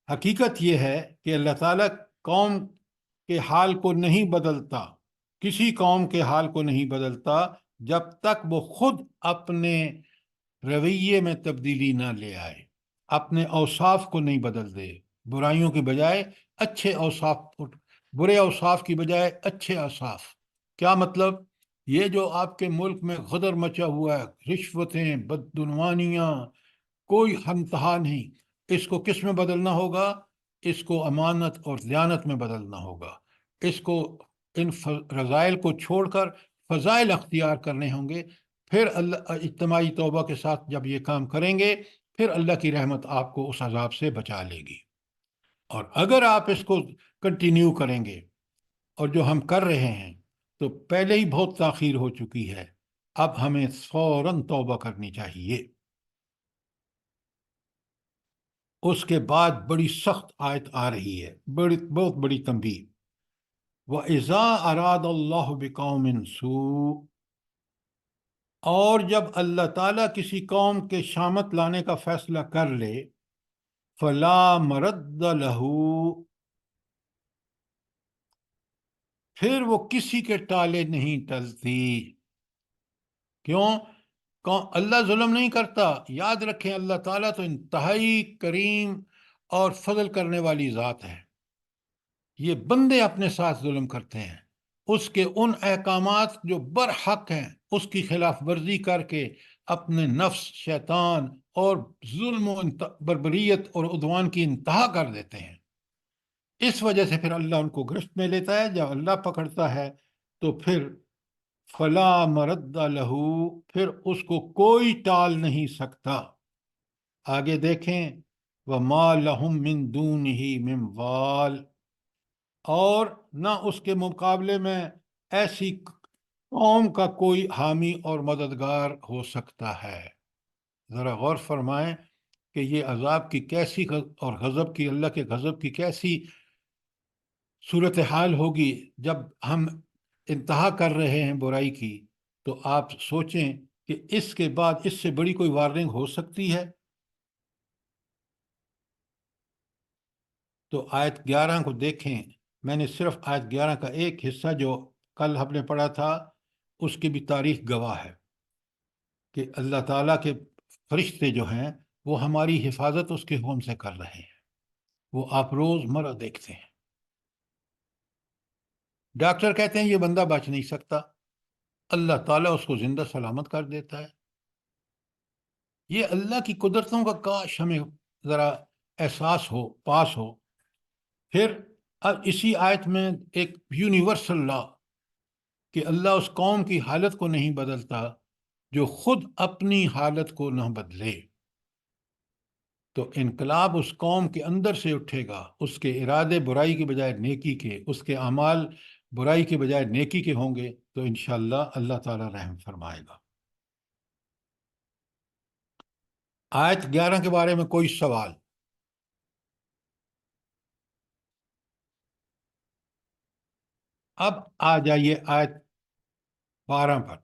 حقیقت یہ ہے کہ اللہ تعالیٰ قوم کے حال کو نہیں بدلتا، کسی قوم کے حال کو نہیں بدلتا جب تک وہ خود اپنے رویے میں تبدیلی نہ لے آئے، اپنے اوصاف کو نہیں بدل دے، برائیوں کے بجائے اچھے اوصاف برے اوصاف کی بجائے اچھے اوصاف. کیا مطلب؟ یہ جو آپ کے ملک میں غدر مچا ہوا ہے، رشوتیں، بدعنوانیاں، کوئی انتہا نہیں، اس کو کس میں بدلنا ہوگا؟ اس کو امانت اور دیانت میں بدلنا ہوگا. اس کو ان رذائل کو چھوڑ کر فضائل اختیار کرنے ہوں گے. پھر اللہ اجتماعی توبہ کے ساتھ جب یہ کام کریں گے، پھر اللہ کی رحمت آپ کو اس عذاب سے بچا لے گی. اور اگر آپ اس کو کنٹینیو کریں گے، اور جو ہم کر رہے ہیں، تو پہلے ہی بہت تاخیر ہو چکی ہے. اب ہمیں فوراً توبہ کرنی چاہیے. اس کے بعد بڑی سخت آیت آ رہی ہے، بہت بڑی تنبیہ. وَإِذَا أَرَادَ اللَّهُ بِقَوْمٍ سُوءً، اور جب اللہ تعالیٰ کسی قوم کے شامت لانے کا فیصلہ کر لے، فَلَا مَرَدَّ لَهُ، پھر وہ کسی کے ٹالے نہیں ٹلتی. کیوں؟ اللہ ظلم نہیں کرتا. یاد رکھیں، اللہ تعالیٰ تو انتہائی کریم اور فضل کرنے والی ذات ہے. یہ بندے اپنے ساتھ ظلم کرتے ہیں. اس کے ان احکامات جو برحق ہیں، اس کی خلاف ورزی کر کے اپنے نفس، شیطان اور ظلم و بربریت اور عدوان کی انتہا کر دیتے ہیں. اس وجہ سے پھر اللہ ان کو گرفت میں لیتا ہے. جب اللہ پکڑتا ہے تو پھر فلا مرد لہو، پھر اس کو کوئی ٹال نہیں سکتا. آگے دیکھیں، وما لہم من دونہ من وال، اور نہ اس کے مقابلے میں ایسی قوم کا کوئی حامی اور مددگار ہو سکتا ہے. ذرا غور فرمائیں کہ یہ عذاب کی کیسی اور غضب کی، اللہ کے غضب کی کیسی صورتحال ہوگی جب ہم انتہا کر رہے ہیں برائی کی. تو آپ سوچیں کہ اس کے بعد اس سے بڑی کوئی وارننگ ہو سکتی ہے؟ تو آیت 11 کو دیکھیں. میں نے صرف آیت 11 کا ایک حصہ جو کل ہم نے پڑھا تھا، اس کی بھی تاریخ گواہ ہے کہ اللہ تعالیٰ کے فرشتے جو ہیں وہ ہماری حفاظت اس کے حکم سے کر رہے ہیں. وہ آپ روز مرہ دیکھتے ہیں. ڈاکٹر کہتے ہیں یہ بندہ بچ نہیں سکتا، اللہ تعالیٰ اس کو زندہ سلامت کر دیتا ہے. یہ اللہ کی قدرتوں کا کاش ہمیں ذرا احساس ہو، پاس ہو. پھر اب اسی آیت میں ایک یونیورسل لا کہ اللہ اس قوم کی حالت کو نہیں بدلتا جو خود اپنی حالت کو نہ بدلے. تو انقلاب اس قوم کے اندر سے اٹھے گا. اس کے ارادے برائی کے بجائے نیکی کے، اس کے اعمال برائی کے بجائے نیکی کے ہوں گے، تو انشاءاللہ اللہ تعالیٰ رحم فرمائے گا. آیت 11 کے بارے میں کوئی سوال؟ اب آ جائیے آیت 12 پر.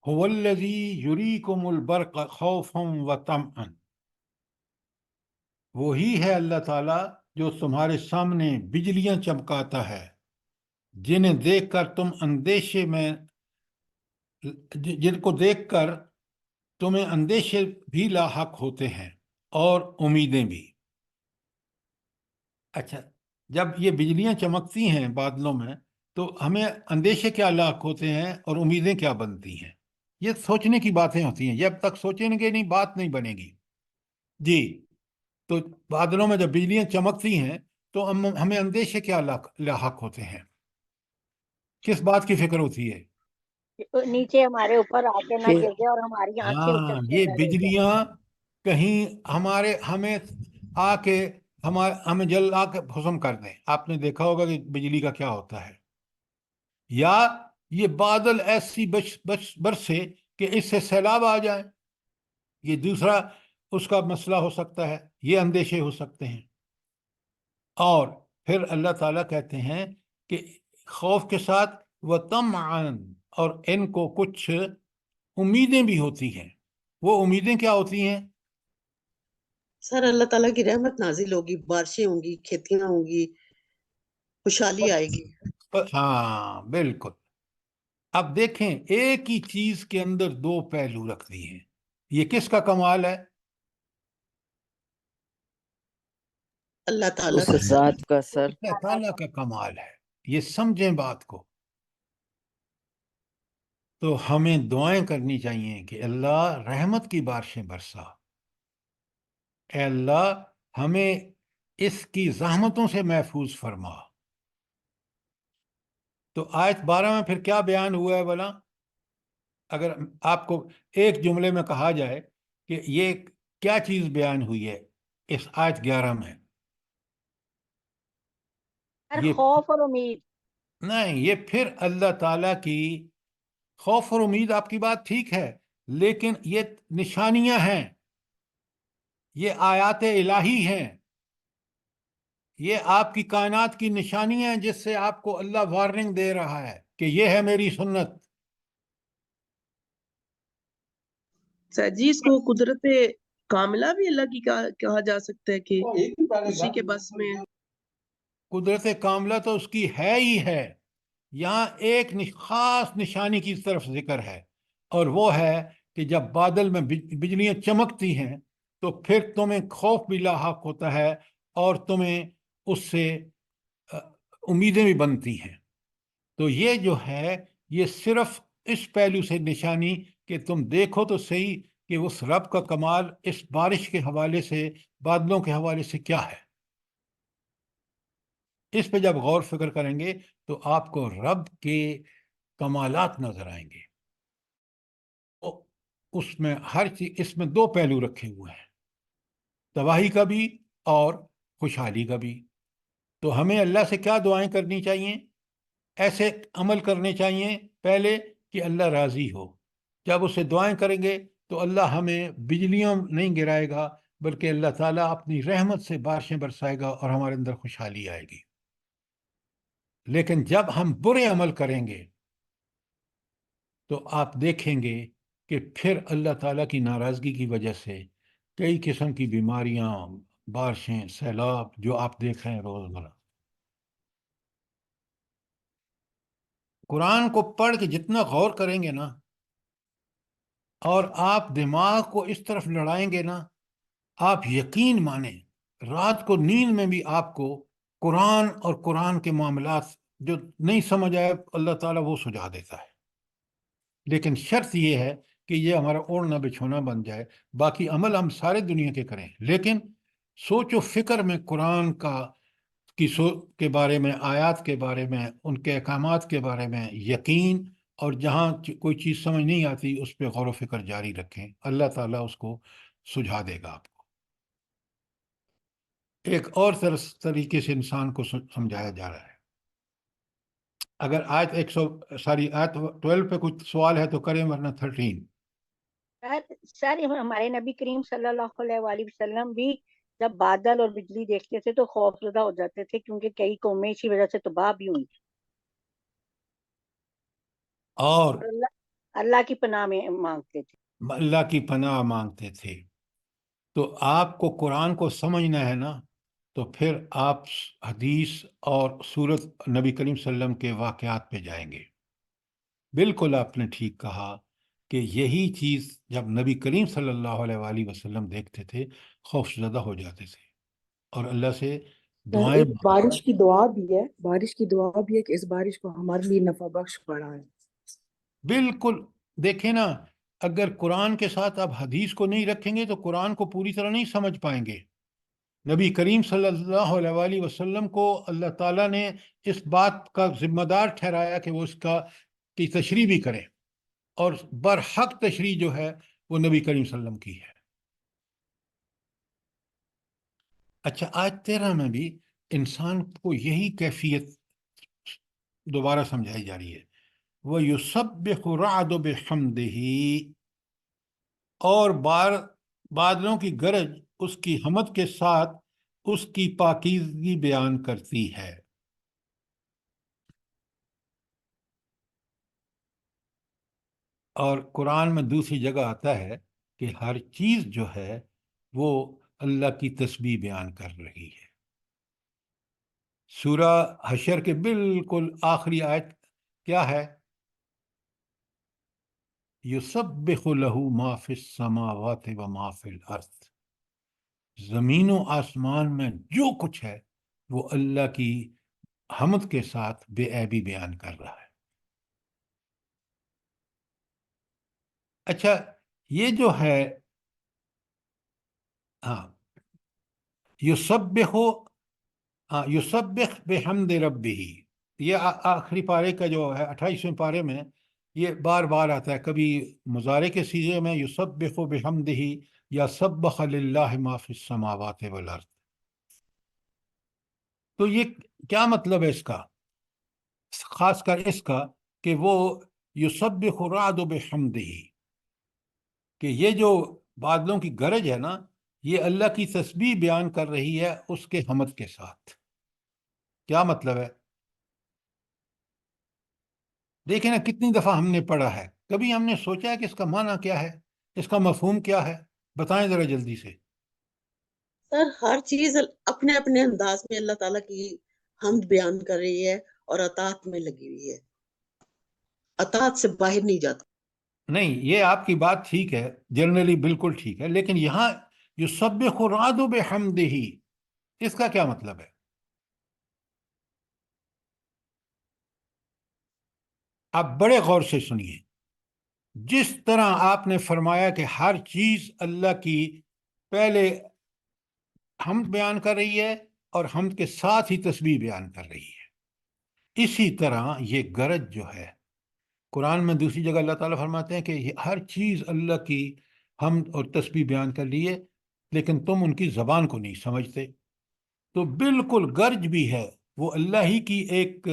هو الذی یریکم البرق خوفا وطمعا، وہی ہے اللہ تعالیٰ جو تمہارے سامنے بجلیاں چمکاتا ہے، جنہیں دیکھ کر تم اندیشے میں، جن کو دیکھ کر تمہیں اندیشے بھی لاحق ہوتے ہیں اور امیدیں بھی. اچھا، جب یہ بجلیاں چمکتی ہیں بادلوں میں تو ہمیں اندیشے کیا لاحق ہوتے ہیں اور امیدیں کیا بنتی ہیں؟ یہ سوچنے کی باتیں ہوتی ہیں. جب تک سوچیں گے نہیں، بات نہیں بنے گی. جی، تو بادلوں میں جب بجلیاں چمکتی ہیں تو ہمیں اندیشے کیا لاحق ہوتے ہیں؟ کس بات کی فکر ہوتی ہے؟ نیچے ہمارے اوپر آ کے نہ کہ گر جائے اور ہماری آنکھیں ہاں، اچک کے یہ نہ رہ جائے. بجلیاں کہیں ہمیں آ کے ہمیں جل آ کے حسم کر دیں. آپ نے دیکھا ہوگا کہ بجلی کا کیا ہوتا ہے. یا یہ بادل ایسی برسے کہ اس سے سیلاب آ جائے، یہ دوسرا اس کا مسئلہ ہو سکتا ہے. یہ اندیشے ہو سکتے ہیں. اور پھر اللہ تعالیٰ کہتے ہیں کہ خوف کے ساتھ وَطَمْعًا، اور ان کو کچھ امیدیں بھی ہوتی ہیں. وہ امیدیں کیا ہوتی ہیں؟ سر اللہ تعالیٰ کی رحمت نازل ہوگی، بارشیں ہوں گی، کھیتیاں ہوں گی، خوشحالی آئے گی. ہاں بالکل. اب دیکھیں، ایک ہی چیز کے اندر دو پہلو رکھ دی ہیں. یہ کس کا کمال ہے؟ اللہ تعالیٰ اس کا ذات کا اثر اللہ تعالیٰ کا کمال ہے، یہ سمجھیں بات کو۔ تو ہمیں دعائیں کرنی چاہیے کہ اللہ رحمت کی بارشیں برسا، اے اللہ ہمیں اس کی زحمتوں سے محفوظ فرما۔ تو آیت 12 میں پھر کیا بیان ہوا ہے بلا؟ اگر آپ کو ایک جملے میں کہا جائے کہ یہ کیا چیز بیان ہوئی ہے اس آیت 11 میں؟ یہ خوف اور امید۔ نہیں، یہ پھر اللہ تعالیٰ کی خوف اور امید، آپ کی بات ٹھیک ہے، لیکن یہ نشانیاں ہیں، یہ آیات الہی ہیں، یہ آپ کی کائنات کی نشانیاں ہیں جس سے آپ کو اللہ وارننگ دے رہا ہے کہ یہ ہے میری سنت۔ سر جی، اس کو قدرت کاملہ بھی اللہ کی کہا جا سکتا ہے کہ اسی کے بس میں قدرت کاملہ تو اس کی ہے ہی ہے، یہاں ایک خاص نشانی کی طرف ذکر ہے، اور وہ ہے کہ جب بادل میں بجلیاں چمکتی ہیں تو پھر تمہیں خوف بھی لاحق ہوتا ہے اور تمہیں اس سے امیدیں بھی بنتی ہیں۔ تو یہ جو ہے یہ صرف اس پہلو سے نشانی کہ تم دیکھو تو صحیح کہ اس رب کا کمال اس بارش کے حوالے سے، بادلوں کے حوالے سے کیا ہے۔ اس پہ جب غور فکر کریں گے تو آپ کو رب کے کمالات نظر آئیں گے۔ اس میں ہر چیز، اس میں دو پہلو رکھے ہوئے ہیں، تباہی کا بھی اور خوشحالی کا بھی۔ تو ہمیں اللہ سے کیا دعائیں کرنی چاہیے؟ ایسے عمل کرنے چاہیے پہلے کہ اللہ راضی ہو۔ جب اسے دعائیں کریں گے تو اللہ ہمیں بجلیاں نہیں گرائے گا، بلکہ اللہ تعالیٰ اپنی رحمت سے بارشیں برسائے گا اور ہمارے اندر خوشحالی آئے گی۔ لیکن جب ہم برے عمل کریں گے تو آپ دیکھیں گے کہ پھر اللہ تعالیٰ کی ناراضگی کی وجہ سے کئی قسم کی بیماریاں، بارشیں، سیلاب جو آپ دیکھ رہے ہیں روزمرہ۔ قرآن کو پڑھ کے جتنا غور کریں گے نا، اور آپ دماغ کو اس طرف لڑائیں گے نا، آپ یقین مانیں رات کو نیند میں بھی آپ کو قرآن اور قرآن کے معاملات جو نہیں سمجھ آئے اللہ تعالیٰ وہ سجا دیتا ہے۔ لیکن شرط یہ ہے کہ یہ ہمارا اوڑھنا بچھونا بن جائے، باقی عمل ہم سارے دنیا کے کریں، لیکن سوچ و فکر میں قرآن کے بارے میں، آیات کے بارے میں، ان کے احکامات کے بارے میں یقین، اور جہاں کوئی چیز سمجھ نہیں آتی اس پہ غور و فکر جاری رکھیں، اللہ تعالیٰ اس کو سجھا دے گا آپ کو۔ ایک اور طریقے سے انسان کو سمجھایا جا رہا ہے۔ اگر آیت 12 پہ کچھ سوال ہے تو کریں، ورنہ 13۔ سر ہمارے نبی کریم صلی اللہ علیہ وآلہ وسلم بھی جب بادل اور بجلی دیکھتے تھے تو خوف زدہ ہو جاتے تھے، کیونکہ کئی قومیں اسی وجہ سے تباہ بھی ہوئی اور اللہ کی پناہ میں مانگتے تھے۔ اللہ کی پناہ مانگتے تھے۔ تو آپ کو قرآن کو سمجھنا ہے نا، تو پھر آپ حدیث اور سورت نبی کریم صلی اللہ علیہ وسلم کے واقعات پہ جائیں گے۔ بالکل آپ نے ٹھیک کہا کہ یہی چیز جب نبی کریم صلی اللہ علیہ وآلہ وسلم دیکھتے تھے خوف زدہ ہو جاتے تھے اور اللہ سے دعائیں ایک بارش کی دعا بھی ہے، بارش کی دعا بھی ہے کہ اس بارش کو ہمارے لیے نفع بخش بڑھائے۔ بالکل، دیکھیں نا، اگر قرآن کے ساتھ آپ حدیث کو نہیں رکھیں گے تو قرآن کو پوری طرح نہیں سمجھ پائیں گے۔ نبی کریم صلی اللہ علیہ وآلہ وسلم کو اللہ تعالیٰ نے اس بات کا ذمہ دار ٹھہرایا کہ وہ اس کی تشریح بھی کریں، اور برحق تشریح جو ہے وہ نبی کریم صلی اللہ علیہ وسلم کی ہے۔ اچھا، آج 13 میں بھی انسان کو یہی کیفیت دوبارہ سمجھائی جا رہی ہے، وَيُسَبِّحُ الرَّعْدُ بِحَمْدِهِ، اور بادلوں کی گرج اس کی حمد کے ساتھ اس کی پاکیزگی بیان کرتی ہے۔ اور قرآن میں دوسری جگہ آتا ہے کہ ہر چیز جو ہے وہ اللہ کی تسبیح بیان کر رہی ہے۔ سورہ حشر کے بالکل آخری آیت کیا ہے؟ یسبح لہ ما فی السماوات و ما فی الارض، زمین و آسمان میں جو کچھ ہے وہ اللہ کی حمد کے ساتھ بے عیبی بیان کر رہا ہے۔ اچھا، یہ جو ہے ہاں یسبح یسبح بحمد ربہ، یہ آخری پارے کا جو ہے 28ویں پارے میں یہ بار بار آتا ہے، کبھی مضارع کے صیغے میں یسبح بحمدہ یا سبح للہ ما فی السماوات والارض۔ تو یہ کیا مطلب ہے اس کا، خاص کر اس کا کہ وہ یسبح الرعد بحمدہ، کہ یہ جو بادلوں کی گرج ہے نا، یہ اللہ کی تسبیح بیان کر رہی ہے اس کے حمد کے ساتھ۔ کیا مطلب ہے؟ دیکھیں نا، کتنی دفعہ ہم نے پڑھا ہے، کبھی ہم نے سوچا ہے کہ اس کا معنی کیا ہے، اس کا مفہوم کیا ہے؟ بتائیں ذرا جلدی سے۔ سر ہر چیز اپنے اپنے انداز میں اللہ تعالیٰ کی حمد بیان کر رہی ہے اور اطاعت میں لگی ہوئی ہے، اطاعت سے باہر نہیں جاتا۔ نہیں، یہ آپ کی بات ٹھیک ہے، جنرلی بالکل ٹھیک ہے، لیکن یہاں یسبح الرعد بحمدہ، اس کا کیا مطلب ہے؟ آپ بڑے غور سے سنیے۔ جس طرح آپ نے فرمایا کہ ہر چیز اللہ کی پہلے حمد بیان کر رہی ہے اور حمد کے ساتھ ہی تسبیح بیان کر رہی ہے، اسی طرح یہ گرج جو ہے، قرآن میں دوسری جگہ اللہ تعالیٰ فرماتے ہیں کہ یہ ہر چیز اللہ کی حمد اور تسبیح بیان کر رہی ہے، لیکن تم ان کی زبان کو نہیں سمجھتے۔ تو بالکل گرج بھی ہے، وہ اللہ ہی کی ایک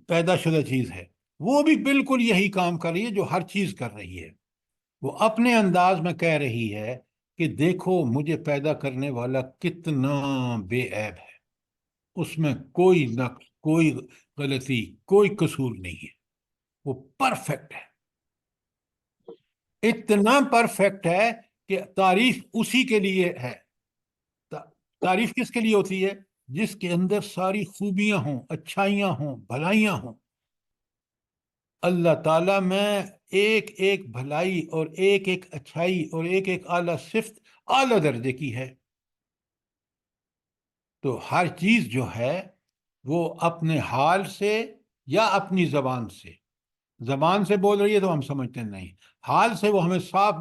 پیدا شدہ چیز ہے، وہ بھی بالکل یہی کام کر رہی ہے جو ہر چیز کر رہی ہے۔ وہ اپنے انداز میں کہہ رہی ہے کہ دیکھو مجھے پیدا کرنے والا کتنا بے عیب ہے، اس میں کوئی نقص، کوئی غلطی، کوئی قصور نہیں ہے، وہ پرفیکٹ ہے، اتنا پرفیکٹ ہے کہ تعریف اسی کے لیے ہے۔ تعریف کس کے لیے ہوتی ہے؟ جس کے اندر ساری خوبیاں ہوں، اچھائیاں ہوں، بھلائیاں ہوں۔ اللہ تعالیٰ میں ایک ایک بھلائی اور ایک ایک اچھائی اور ایک ایک اعلیٰ صفت اعلیٰ درجے کی ہے۔ تو ہر چیز جو ہے وہ اپنے حال سے یا اپنی زبان سے بول رہی ہے تو ہم سمجھتے نہیں، حال سے وہ ہمیں صاف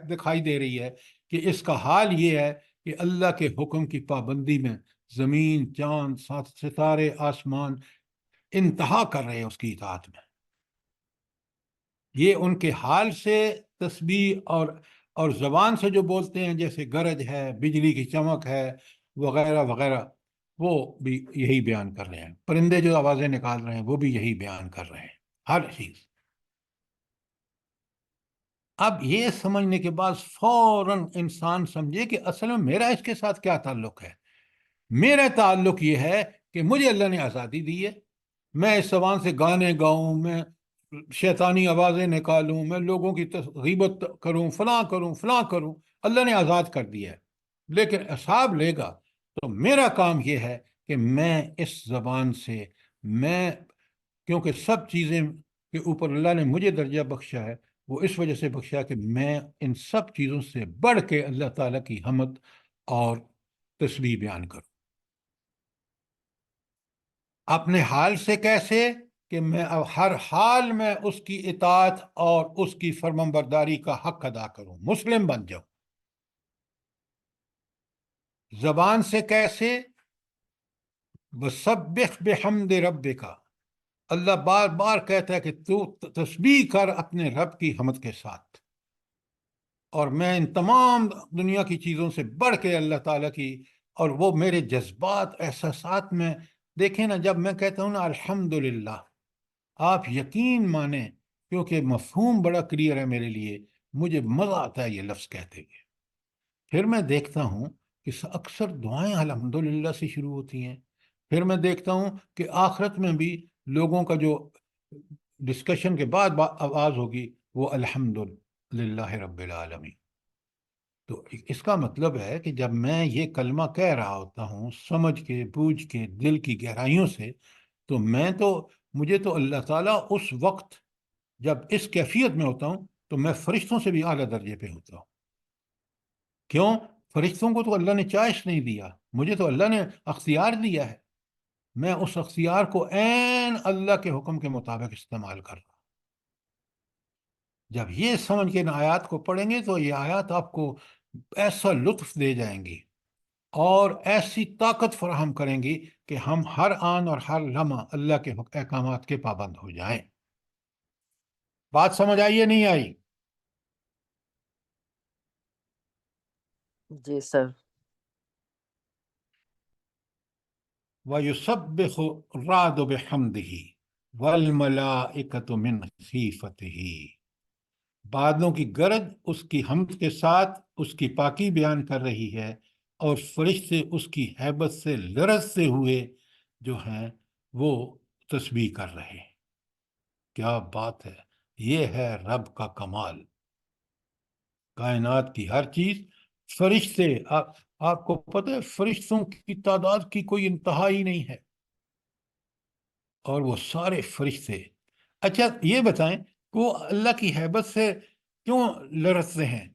دکھائی دے رہی ہے کہ اس کا حال یہ ہے کہ اللہ کے حکم کی پابندی میں زمین، چاند، ستارے، آسمان انتہا کر رہے ہیں اس کی اطاعت میں۔ یہ ان کے حال سے تسبیح اور زبان سے جو بولتے ہیں، جیسے گرج ہے، بجلی کی چمک ہے، وغیرہ وغیرہ، وہ بھی یہی بیان کر رہے ہیں۔ پرندے جو آوازیں نکال رہے ہیں وہ بھی یہی بیان کر رہے ہیں، ہر چیز۔ اب یہ سمجھنے کے بعد فوراً انسان سمجھے کہ اصل میں میرا اس کے ساتھ کیا تعلق ہے۔ میرا تعلق یہ ہے کہ مجھے اللہ نے آزادی دی ہے، میں اس زبان سے گانے گاؤں، میں شیطانی آوازیں نکالوں، میں لوگوں کی غیبت کروں، فلاں کروں، اللہ نے آزاد کر دیا ہے۔ لیکن حساب لے گا تو میرا کام یہ ہے کہ میں اس زبان سے، کیونکہ سب چیزیں کے اوپر اللہ نے مجھے درجہ بخشا ہے، وہ اس وجہ سے بخشا کہ میں ان سب چیزوں سے بڑھ کے اللہ تعالیٰ کی حمد اور تسبیح بیان کروں۔ اپنے حال سے کیسے؟ کہ میں ہر حال میں اس کی اطاعت اور اس کی فرمانبرداری کا حق ادا کروں، مسلم بن جاؤں۔ زبان سے کیسے؟ وَسَبِّحْ بِحَمْدِ رَبِّكَ، اللہ بار بار کہتا ہے کہ تو تسبیح کر اپنے رب کی حمد کے ساتھ، اور میں ان تمام دنیا کی چیزوں سے بڑھ کے اللہ تعالیٰ کی، اور وہ میرے جذبات، احساسات میں دیکھیں نا، جب میں کہتا ہوں نا الحمدللہ، آپ یقین مانیں، کیونکہ مفہوم بڑا کلیئر ہے میرے لیے، مجھے مزہ آتا ہے یہ لفظ کہتے ہوئے۔ پھر میں دیکھتا ہوں کہ اکثر دعائیں الحمدللہ سے شروع ہوتی ہیں۔ پھر میں دیکھتا ہوں کہ آخرت میں بھی لوگوں کا جو ڈسکشن کے بعد آواز ہوگی وہ الحمدللہ رب العالمین۔ تو اس کا مطلب ہے کہ جب میں یہ کلمہ کہہ رہا ہوتا ہوں سمجھ کے، بوجھ کے، دل کی گہرائیوں سے، تو مجھے تو اللہ تعالیٰ اس وقت جب اس کیفیت میں ہوتا ہوں تو میں فرشتوں سے بھی اعلیٰ درجے پہ ہوتا ہوں۔ کیوں؟ فرشتوں کو تو اللہ نے چوائس نہیں دیا، مجھے تو اللہ نے اختیار دیا ہے، میں اس اختیار کو عین اللہ کے حکم کے مطابق استعمال کر رہا ہوں۔ جب یہ سمجھ کے ان آیات کو پڑھیں گے تو یہ آیات آپ کو ایسا لطف دے جائیں گی اور ایسی طاقت فراہم کریں گی کہ ہم ہر آن اور ہر لمحہ اللہ کے احکامات کے پابند ہو جائیں۔ بات سمجھ آئی یا نہیں آئی؟ جی سر۔ وَيُسَبِّحُ الرَّعْدُ بِحَمْدِهِ وَالْمَلَائِكَةُ مِنْ خِيفَتِهِ، بادلوں کی گرج اس کی حمد کے ساتھ اس کی پاکی بیان کر رہی ہے، اور فرشتے اس کی ہیبت سے لرزتے ہوئے جو ہیں وہ تسبیح کر رہے ہیں۔ کیا بات ہے، یہ ہے رب کا کمال۔ کائنات کی ہر چیز، فرشتے، آپ کو پتہ ہے فرشتوں کی تعداد کی کوئی انتہا ہی نہیں ہے، اور وہ سارے فرشتے۔ اچھا یہ بتائیں کہ وہ اللہ کی ہیبت سے کیوں لرزتے ہیں؟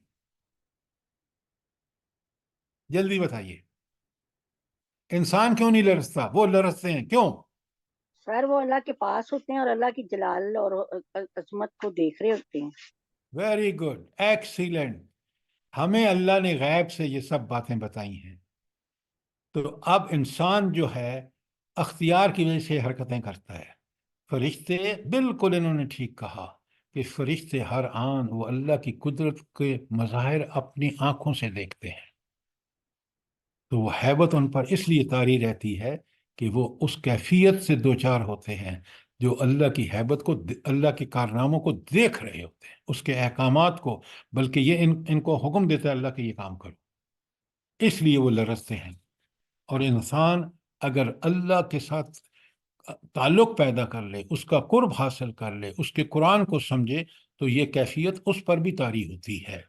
جلدی بتائیے، انسان کیوں نہیں لرزتا؟ وہ لرزتے ہیں کیوں؟ سر وہ اللہ کے پاس ہوتے ہیں اور اللہ کی جلال اور عظمت کو دیکھ رہے ہوتے ہیں۔ Very good, excellent. ہمیں اللہ نے غیب سے یہ سب باتیں بتائی ہیں، تو اب انسان جو ہے اختیار کی وجہ سے حرکتیں کرتا ہے۔ فرشتے، بالکل انہوں نے ٹھیک کہا کہ فرشتے ہر آن وہ اللہ کی قدرت کے مظاہر اپنی آنکھوں سے دیکھتے ہیں، تو وہ ہیبت ان پر اس لیے طاری رہتی ہے کہ وہ اس کیفیت سے دوچار ہوتے ہیں جو اللہ کی ہیبت کو، اللہ کے کارناموں کو دیکھ رہے ہوتے ہیں، اس کے احکامات کو، بلکہ یہ ان کو حکم دیتا ہے اللہ کہ یہ کام کرو، اس لیے وہ لرزتے ہیں۔ اور انسان اگر اللہ کے ساتھ تعلق پیدا کر لے، اس کا قرب حاصل کر لے، اس کے قرآن کو سمجھے، تو یہ کیفیت اس پر بھی طاری ہوتی ہے۔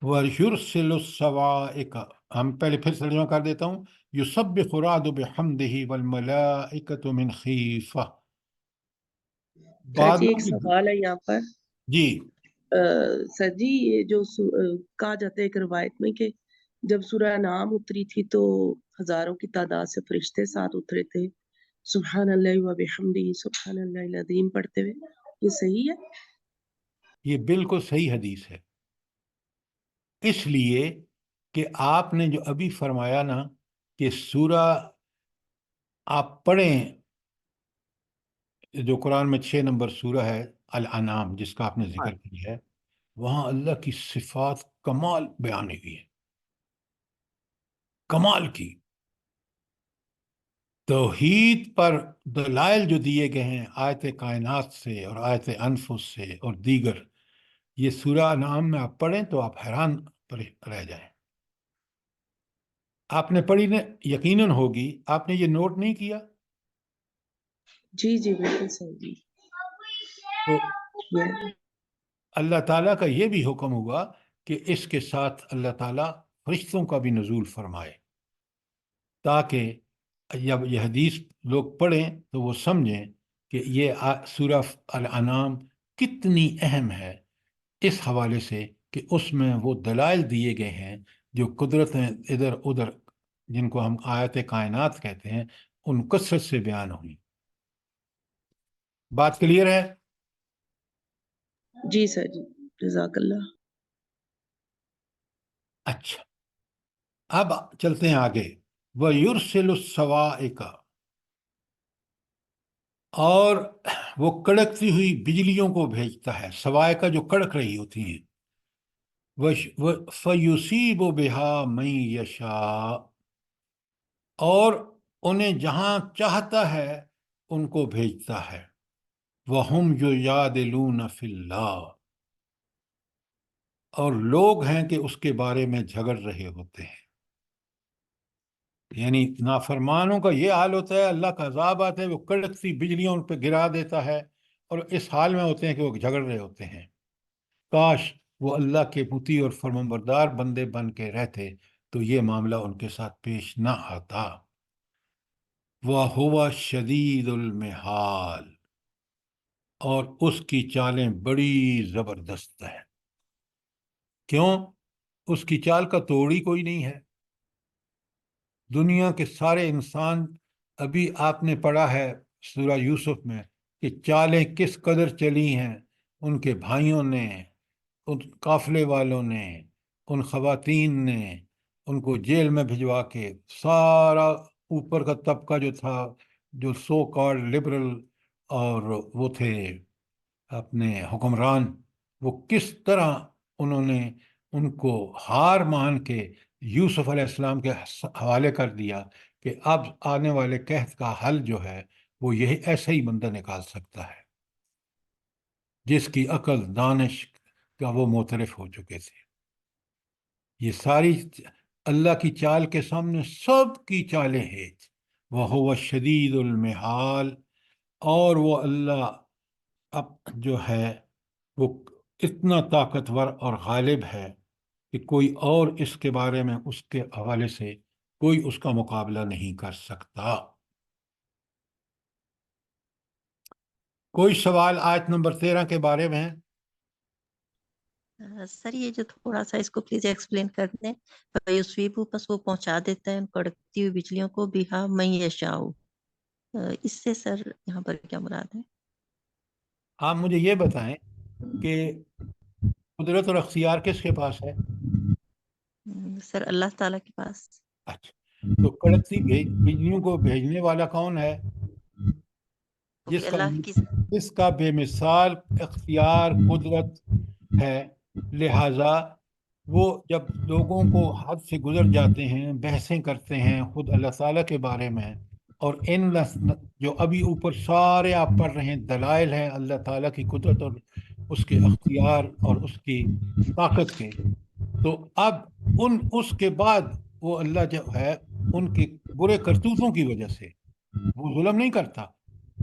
وَيُرْسِلُ الصَّوَاعِقَ، ہم پہلے پھر ترجمہ کر دیتا ہوں، يُسَبِّحُ الرَّعْدُ بِحَمْدِهِ وَالْمَلَائِكَةُ مِنْ خِیفَةِ، سر جی بادلوں ایک کی، سوال ہے یہاں پر۔ جی سر جی یہ جو کہا جاتا ہے ایک روایت میں کہ جب سورہ نام اتری تھی تو ہزاروں کی تعداد سے فرشتے ساتھ اترے تھے سبحان اللہ و بحمدہ سبحان اللہ العظیم پڑھتے ہوئے، یہ صحیح ہے؟ یہ بالکل صحیح حدیث ہے، اس لیے کہ آپ نے جو ابھی فرمایا نا کہ سورہ آپ پڑھیں، جو قرآن میں 6 نمبر سورہ ہے الانعام جس کا آپ نے ذکر کیا ہے، وہاں اللہ کی صفات کمال بیان ہوئی ہے، کمال کی توحید پر دلائل جو دیے گئے ہیں آیت کائنات سے اور آیت انفس سے اور دیگر، یہ سورہ انعام میں آپ پڑھیں تو آپ حیران رہ جائیں۔ آپ نے پڑھی نے یقیناً ہوگی، آپ نے یہ نوٹ نہیں کیا؟ جی جی بالکل صحیح جی۔ تو یہ اللہ تعالیٰ کا یہ بھی حکم ہوا کہ اس کے ساتھ اللہ تعالیٰ فرشتوں کا بھی نزول فرمائے، تاکہ جب یہ حدیث لوگ پڑھیں تو وہ سمجھیں کہ یہ سورہ الانعام کتنی اہم ہے، اس حوالے سے کہ اس میں وہ دلائل دیے گئے ہیں جو قدرتیں ادھر ادھر، جن کو ہم آیت کائنات کہتے ہیں، ان کثرت سے بیان ہوئی۔ بات کلیئر ہے؟ جی سر جی، جزاک اللہ۔ اچھا، اب چلتے ہیں آگے۔ وَيُرْسِلُ الصَّوَاعِقَ، اور وہ کڑکتی ہوئی بجلیوں کو بھیجتا ہے، صواعق جو کڑک رہی ہوتی ہیں، فَيُصِيبُ بِهَا مَن يَشَاءُ، اور انہیں جہاں چاہتا ہے ان کو بھیجتا ہے، وَهُمْ يُجَادِلُونَ فِي اللَّهِ، اور لوگ ہیں کہ اس کے بارے میں جھگڑ رہے ہوتے ہیں، یعنی نافرمانوں کا یہ حال ہوتا ہے، اللہ کا عذاب آتا ہے، وہ کڑکتی بجلیاں ان پہ گرا دیتا ہے، اور اس حال میں ہوتے ہیں کہ وہ جھگڑ رہے ہوتے ہیں۔ کاش وہ اللہ کے مطیع اور فرمانبردار بندے بن کے رہتے تو یہ معاملہ ان کے ساتھ پیش نہ آتا۔ وَهُوَ شَدِيدُ الْمِحَالِ، اور اس کی چالیں بڑی زبردست ہیں۔ کیوں؟ اس کی چال کا توڑ ہی کوئی نہیں ہے. دنیا کے سارے انسان، ابھی آپ نے پڑھا ہے سورہ یوسف میں کہ چالیں کس قدر چلی ہیں ان کے بھائیوں نے، ان قافلے والوں نے، ان خواتین نے، ان کو جیل میں بھجوا کے. سارا اوپر کا طبقہ جو تھا، جو سو کالڈ لبرل اور وہ تھے اپنے حکمران، وہ کس طرح انہوں نے ان کو ہار مان کے یوسف علیہ السلام کے حوالے کر دیا کہ اب آنے والے قحط کا حل جو ہے وہ یہی ایسا ہی بندہ نکال سکتا ہے جس کی عقل دانش کا وہ معترف ہو چکے تھے. یہ ساری اللہ کی چال کے سامنے سب کی چالیں ہیں. وَهُوَ الشَّدِيدُ الْمِحَالِ، اور وہ اللہ اب جو ہے وہ اتنا طاقتور اور غالب ہے کہ کوئی اور اس کے بارے میں اس کے حوالے سے کوئی اس کا مقابلہ نہیں کر سکتا. کوئی سوال آیت نمبر 13 کے بارے میں؟ سر یہ جو تھوڑا سا اس کو پلیز ایکسپلین کر دیں. یوسویبو بس وہ پہنچا دیتا ہے ان کڑکتی ہوئی بجلیوں کو بہا میں یشاؤ، اس سے سر یہاں پر کیا مراد ہے؟ آپ مجھے یہ بتائیں کہ قدرت اور اختیار کس کے پاس ہے؟ سر اللہ تعالیٰ کے پاس. اچھا، تو کڑکتی بجلیوں کو بھیجنے والا کون ہے؟ اوکے، اللہ کی. جس کا بے مثال اختیار قدرت ہے. لہذا وہ جب لوگوں کو حد سے گزر جاتے ہیں، بحثیں کرتے ہیں خود اللہ تعالیٰ کے بارے میں، اور ان جو ابھی اوپر سارے آپ پڑھ رہے ہیں دلائل ہیں اللہ تعالیٰ کی قدرت اور اس کے اختیار اور اس کی طاقت کے، تو اب اس کے بعد وہ اللہ جو ہے ان کے برے کرتوتوں کی وجہ سے وہ ظلم نہیں کرتا،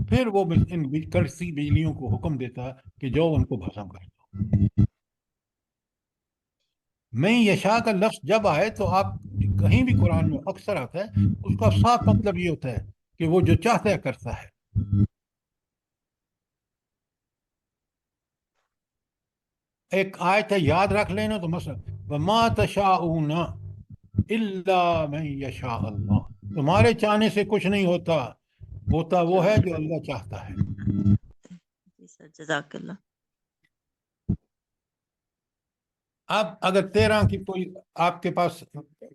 پھر وہ ان کڑکتی بجلیوں کو حکم دیتا کہ جو ان کو بھسم کر دو. میں یشاء کا لفظ جب آئے تو آپ کہیں بھی قرآن میں اکثر آتا ہے، اس کا صاف مطلب یہ ہوتا ہے کہ وہ جو چاہتا ہے کرتا ہے. ایک آیت ہے یاد رکھ لینا تو مثلا وَمَا تَشَاءُونَ إِلَّا مَن يَشَاءَ اللَّهُ، تمہارے چاہنے سے کچھ نہیں ہوتا، ہوتا وہ ہے جو اللہ چاہتا ہے. جی سر، جزاک اللہ. اب اگر 13 کی کوئی آپ کے پاس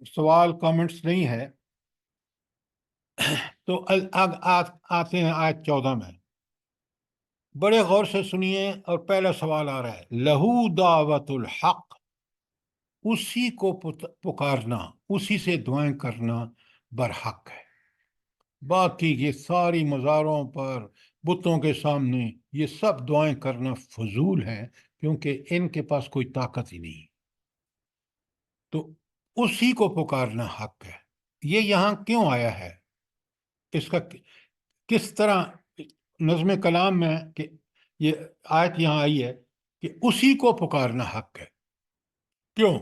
سوال کامنٹس نہیں ہے تو آتے ہیں آیت 14 میں. بڑے غور سے سنیے، اور پہلا سوال آ رہا ہے لہو دعوت الحق، اسی کو پکارنا، اسی سے دعائیں کرنا برحق ہے. باقی یہ ساری مزاروں پر، بتوں کے سامنے یہ سب دعائیں کرنا فضول ہیں، کیونکہ ان کے پاس کوئی طاقت ہی نہیں. تو اسی کو پکارنا حق ہے. یہ یہاں کیوں آیا ہے؟ اس کا کس طرح نظم کلام میں کہ یہ آیت یہاں آئی ہے کہ اسی کو پکارنا حق ہے؟ کیوں؟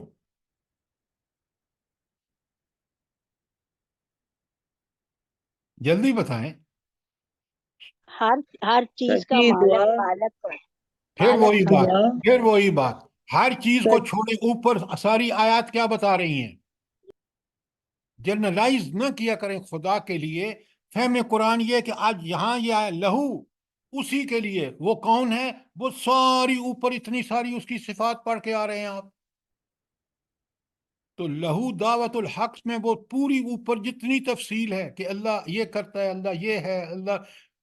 جلدی بتائیں. ہر چیز کا تاکہ مالک دعا خالق پھر وہی بات، دعا پھر وہی بات، ہر چیز کو تک چھوڑے. اوپر ساری آیات کیا بتا رہی ہیں؟ جنرلائز نہ کیا کریں خدا کے لیے. فہم قرآن یہ کہ آج یہاں یہ آیا لہو اسی کے لیے. وہ کون ہے؟ وہ ساری اوپر اتنی ساری اس کی صفات پڑھ کے آ رہے ہیں آپ. تو لہو دعوت الحق میں وہ پوری اوپر جتنی تفصیل ہے کہ اللہ یہ کرتا ہے، اللہ یہ ہے، اللہ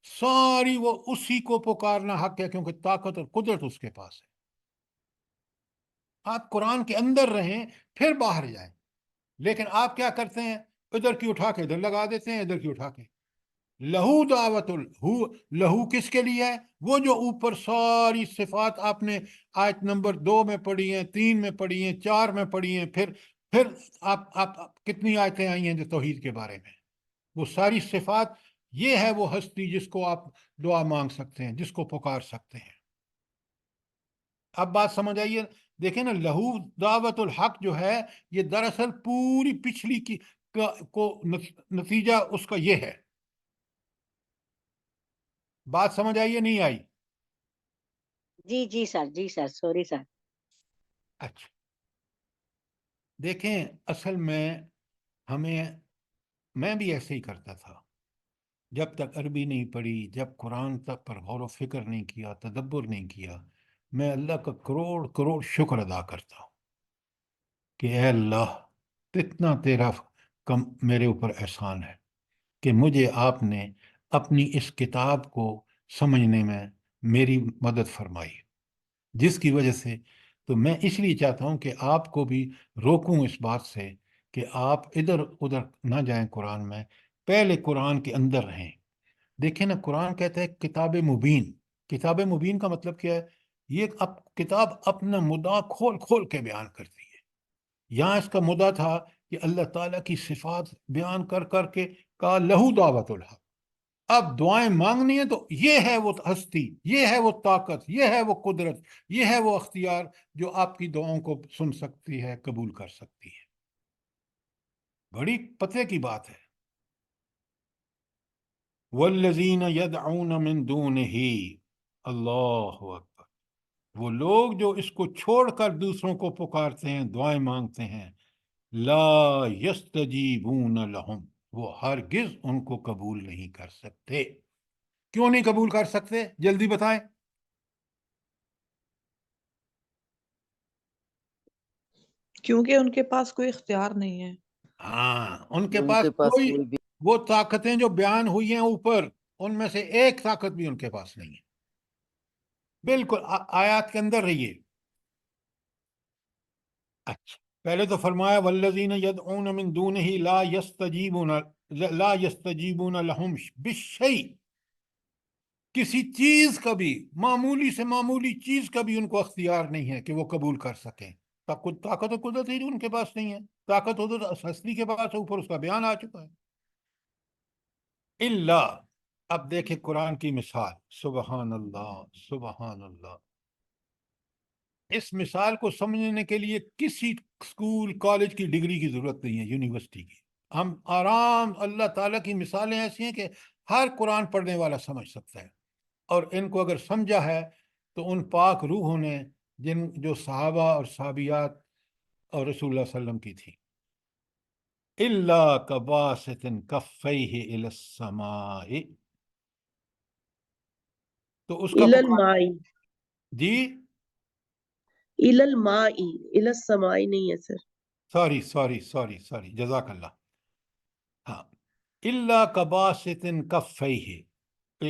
ساری وہ اسی کو پکارنا حق ہے، کیونکہ طاقت اور قدرت اس کے پاس ہے. آپ قرآن کے اندر رہیں پھر باہر جائیں، لیکن آپ کیا کرتے ہیں؟ ادھر کی اٹھا کے ادھر لگا دیتے ہیں، ادھر کی اٹھا کے. لہو دعوت لہو کس کے لیے ہے؟ وہ جو اوپر ساری صفات آپ نے آیت نمبر 2 میں پڑھی ہیں، 3 میں پڑھی ہیں، 4 میں پڑھی ہیں، پھر آپ کتنی آیتیں آئی ہیں جو توحید کے بارے میں. وہ ساری صفات، یہ ہے وہ ہستی جس کو آپ دعا مانگ سکتے ہیں، جس کو پکار سکتے ہیں. اب بات سمجھ آئیے. دیکھیں نا، لہو دعوت الحق جو ہے یہ دراصل پوری پچھلی کی کو نتیجہ اس کا یہ ہے. بات سمجھ آئیے نہیں آئی؟ جی سر، جی سر، سوری سر. اچھا، دیکھیں اصل میں میں بھی ایسے ہی کرتا تھا، جب تک عربی نہیں پڑھی، جب قرآن تک پر غور و فکر نہیں کیا، تدبر نہیں کیا، میں اللہ کا کروڑ کروڑ شکر ادا کرتا ہوں کہ اے اللہ کتنا تیرا میرے اوپر احسان ہے کہ مجھے آپ نے اپنی اس کتاب کو سمجھنے میں میری مدد فرمائی، جس کی وجہ سے تو میں اس لیے چاہتا ہوں کہ آپ کو بھی روکوں اس بات سے کہ آپ ادھر ادھر نہ جائیں قرآن میں، پہلے قرآن کے اندر رہیں۔ دیکھیں نا، قرآن کہتا ہے کتاب مبین۔ کتاب مبین کا مطلب کیا ہے؟ یہ کتاب اپنا مدعا کھول کھول کے بیان کرتی ہے۔ یہاں اس کا مدعا تھا کہ اللہ تعالیٰ کی صفات بیان کر کر کے کہا لہو دعوت الحق۔ اب دعائیں مانگنی ہے تو یہ ہے وہ ہستی، یہ ہے وہ طاقت، یہ ہے وہ قدرت، یہ ہے وہ اختیار جو آپ کی دعاؤں کو سن سکتی ہے، قبول کر سکتی ہے۔ بڑی پتے کی بات ہے۔ والذین یدعون من دونہ، اللہ اکبر، وہ لوگ جو اس کو چھوڑ کر دوسروں کو پکارتے ہیں، دعائیں مانگتے ہیں، لا یستجیبون لہم، وہ ہرگز ان کو قبول نہیں کر سکتے۔ کیوں نہیں قبول کر سکتے؟ جلدی بتائیں۔ کیونکہ ان کے پاس کوئی اختیار نہیں ہے۔ ہاں، ان کے ان پاس کے پاس کوئی، کوئی بھی وہ طاقتیں جو بیان ہوئی ہیں اوپر، ان میں سے ایک طاقت بھی ان کے پاس نہیں ہے۔ بالکل آیات کے اندر رہیے۔ اچھا، پہلے تو فرمایا والذین یدعون من دونہ لا یستجیبون لہم بالشیء، کسی چیز کا بھی، معمولی سے معمولی چیز کا بھی ان کو اختیار نہیں ہے کہ وہ قبول کر سکیں۔ طاقت و قدرت ہی ان کے پاس نہیں ہے۔ طاقت و قدرت ہستی کے پاس ہے، اوپر اس کا بیان آ چکا ہے۔ اللہ، اب دیکھیں قرآن کی مثال، سبحان اللہ سبحان اللہ۔ اس مثال کو سمجھنے کے لیے کسی اسکول کالج کی ڈگری کی ضرورت نہیں ہے، یونیورسٹی کی۔ ہم آرام، اللہ تعالیٰ کی مثالیں ایسی ہیں کہ ہر قرآن پڑھنے والا سمجھ سکتا ہے، اور ان کو اگر سمجھا ہے تو ان پاک روحوں نے جو صحابہ اور صحابیات اور رسول اللہ صلی اللہ علیہ وسلم کی تھی، اللہ کباسط کفیہ الی السماء، تو اس کا الی الماء، جی الی الماء، الی السماء نہیں ہے سر۔ سوری جزاک اللہ۔ ہاں، اللہ کباسط کفیہ،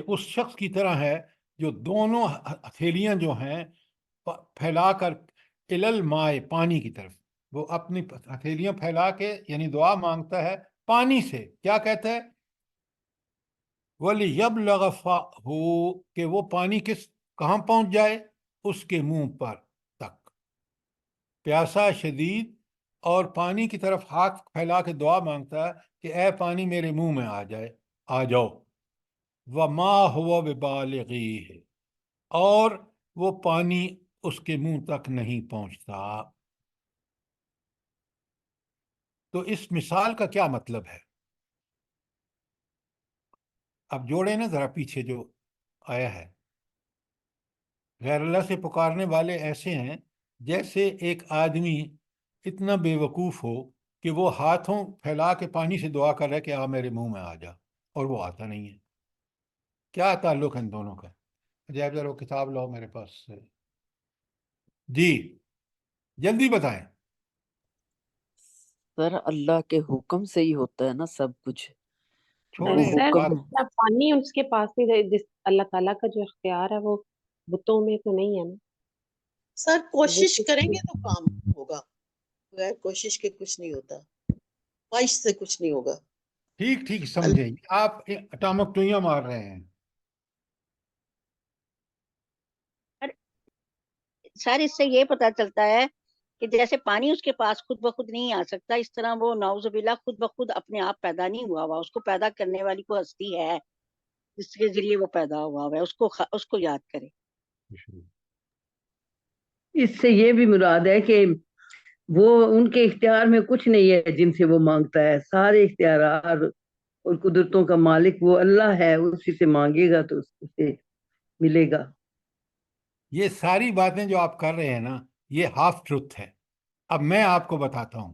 اس شخص کی طرح ہے جو دونوں ہتھیلیاں جو ہیں پھیلا کر الی الماء، پانی کی طرف، وہ اپنی ہتھیلیاں پھیلا کے یعنی دعا مانگتا ہے پانی سے۔ کیا کہتا ہے؟ وَلِيَبْلَغَ فَاهُ، کہ وہ پانی کہاں پہنچ جائے؟ اس کے منہ پر تک۔ پیاسا شدید اور پانی کی طرف ہاتھ پھیلا کے دعا مانگتا ہے کہ اے پانی میرے منہ میں آ جائے، آ جاؤ۔ وَمَا هُوَ بِبَالِغِهِ، اور وہ پانی اس کے منہ تک نہیں پہنچتا۔ تو اس مثال کا کیا مطلب ہے؟ اب جوڑے نا ذرا پیچھے جو آیا ہے، غیر اللہ سے پکارنے والے ایسے ہیں جیسے ایک آدمی اتنا بے وقوف ہو کہ وہ ہاتھوں پھیلا کے پانی سے دعا کر رہا ہے کہ آ میرے منہ میں آ جا، اور وہ آتا نہیں ہے۔ کیا تعلق ہے ان دونوں کا؟ عجائب ذرا وہ کتاب لاؤ میرے پاس سے، جی جلدی بتائیں۔ سر اللہ کے حکم سے ہی ہوتا ہے نا سب کچھ، وہ چھوڑیں سر حکم بات، پانی اس کے پاس بھی جس اللہ تعالیٰ کا جو اختیار ہے وہ بتوں میں تو نہیں ہے نا۔ سر کوشش وہ کریں گے تو کام ہوگا، بغیر کوشش کے کچھ نہیں ہوتا، خواہش سے کچھ نہیں ہوگا۔ ٹھیک سمجھیں، آپ اٹامک ٹوئیاں مار رہے ہیں۔ سر اس سے یہ پتا چلتا ہے کہ جیسے پانی اس کے پاس خود بخود نہیں آ سکتا، اس طرح وہ نعوذ باللہ خود بخود اپنے آپ پیدا نہیں ہوا، اس کو پیدا کرنے والی کو ہستی ہے جس کے ذریعے وہ پیدا ہوا ہے، اس کو یاد کرے۔ اس سے یہ بھی مراد ہے کہ وہ ان کے اختیار میں کچھ نہیں ہے جن سے وہ مانگتا ہے، سارے اختیارات اور قدرتوں کا مالک وہ اللہ ہے، اسی سے مانگے گا تو اسے ملے گا۔ یہ ساری باتیں جو آپ کر رہے ہیں نا، یہ ہاف ٹروتھ ہے۔ اب میں آپ کو بتاتا ہوں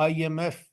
IMF,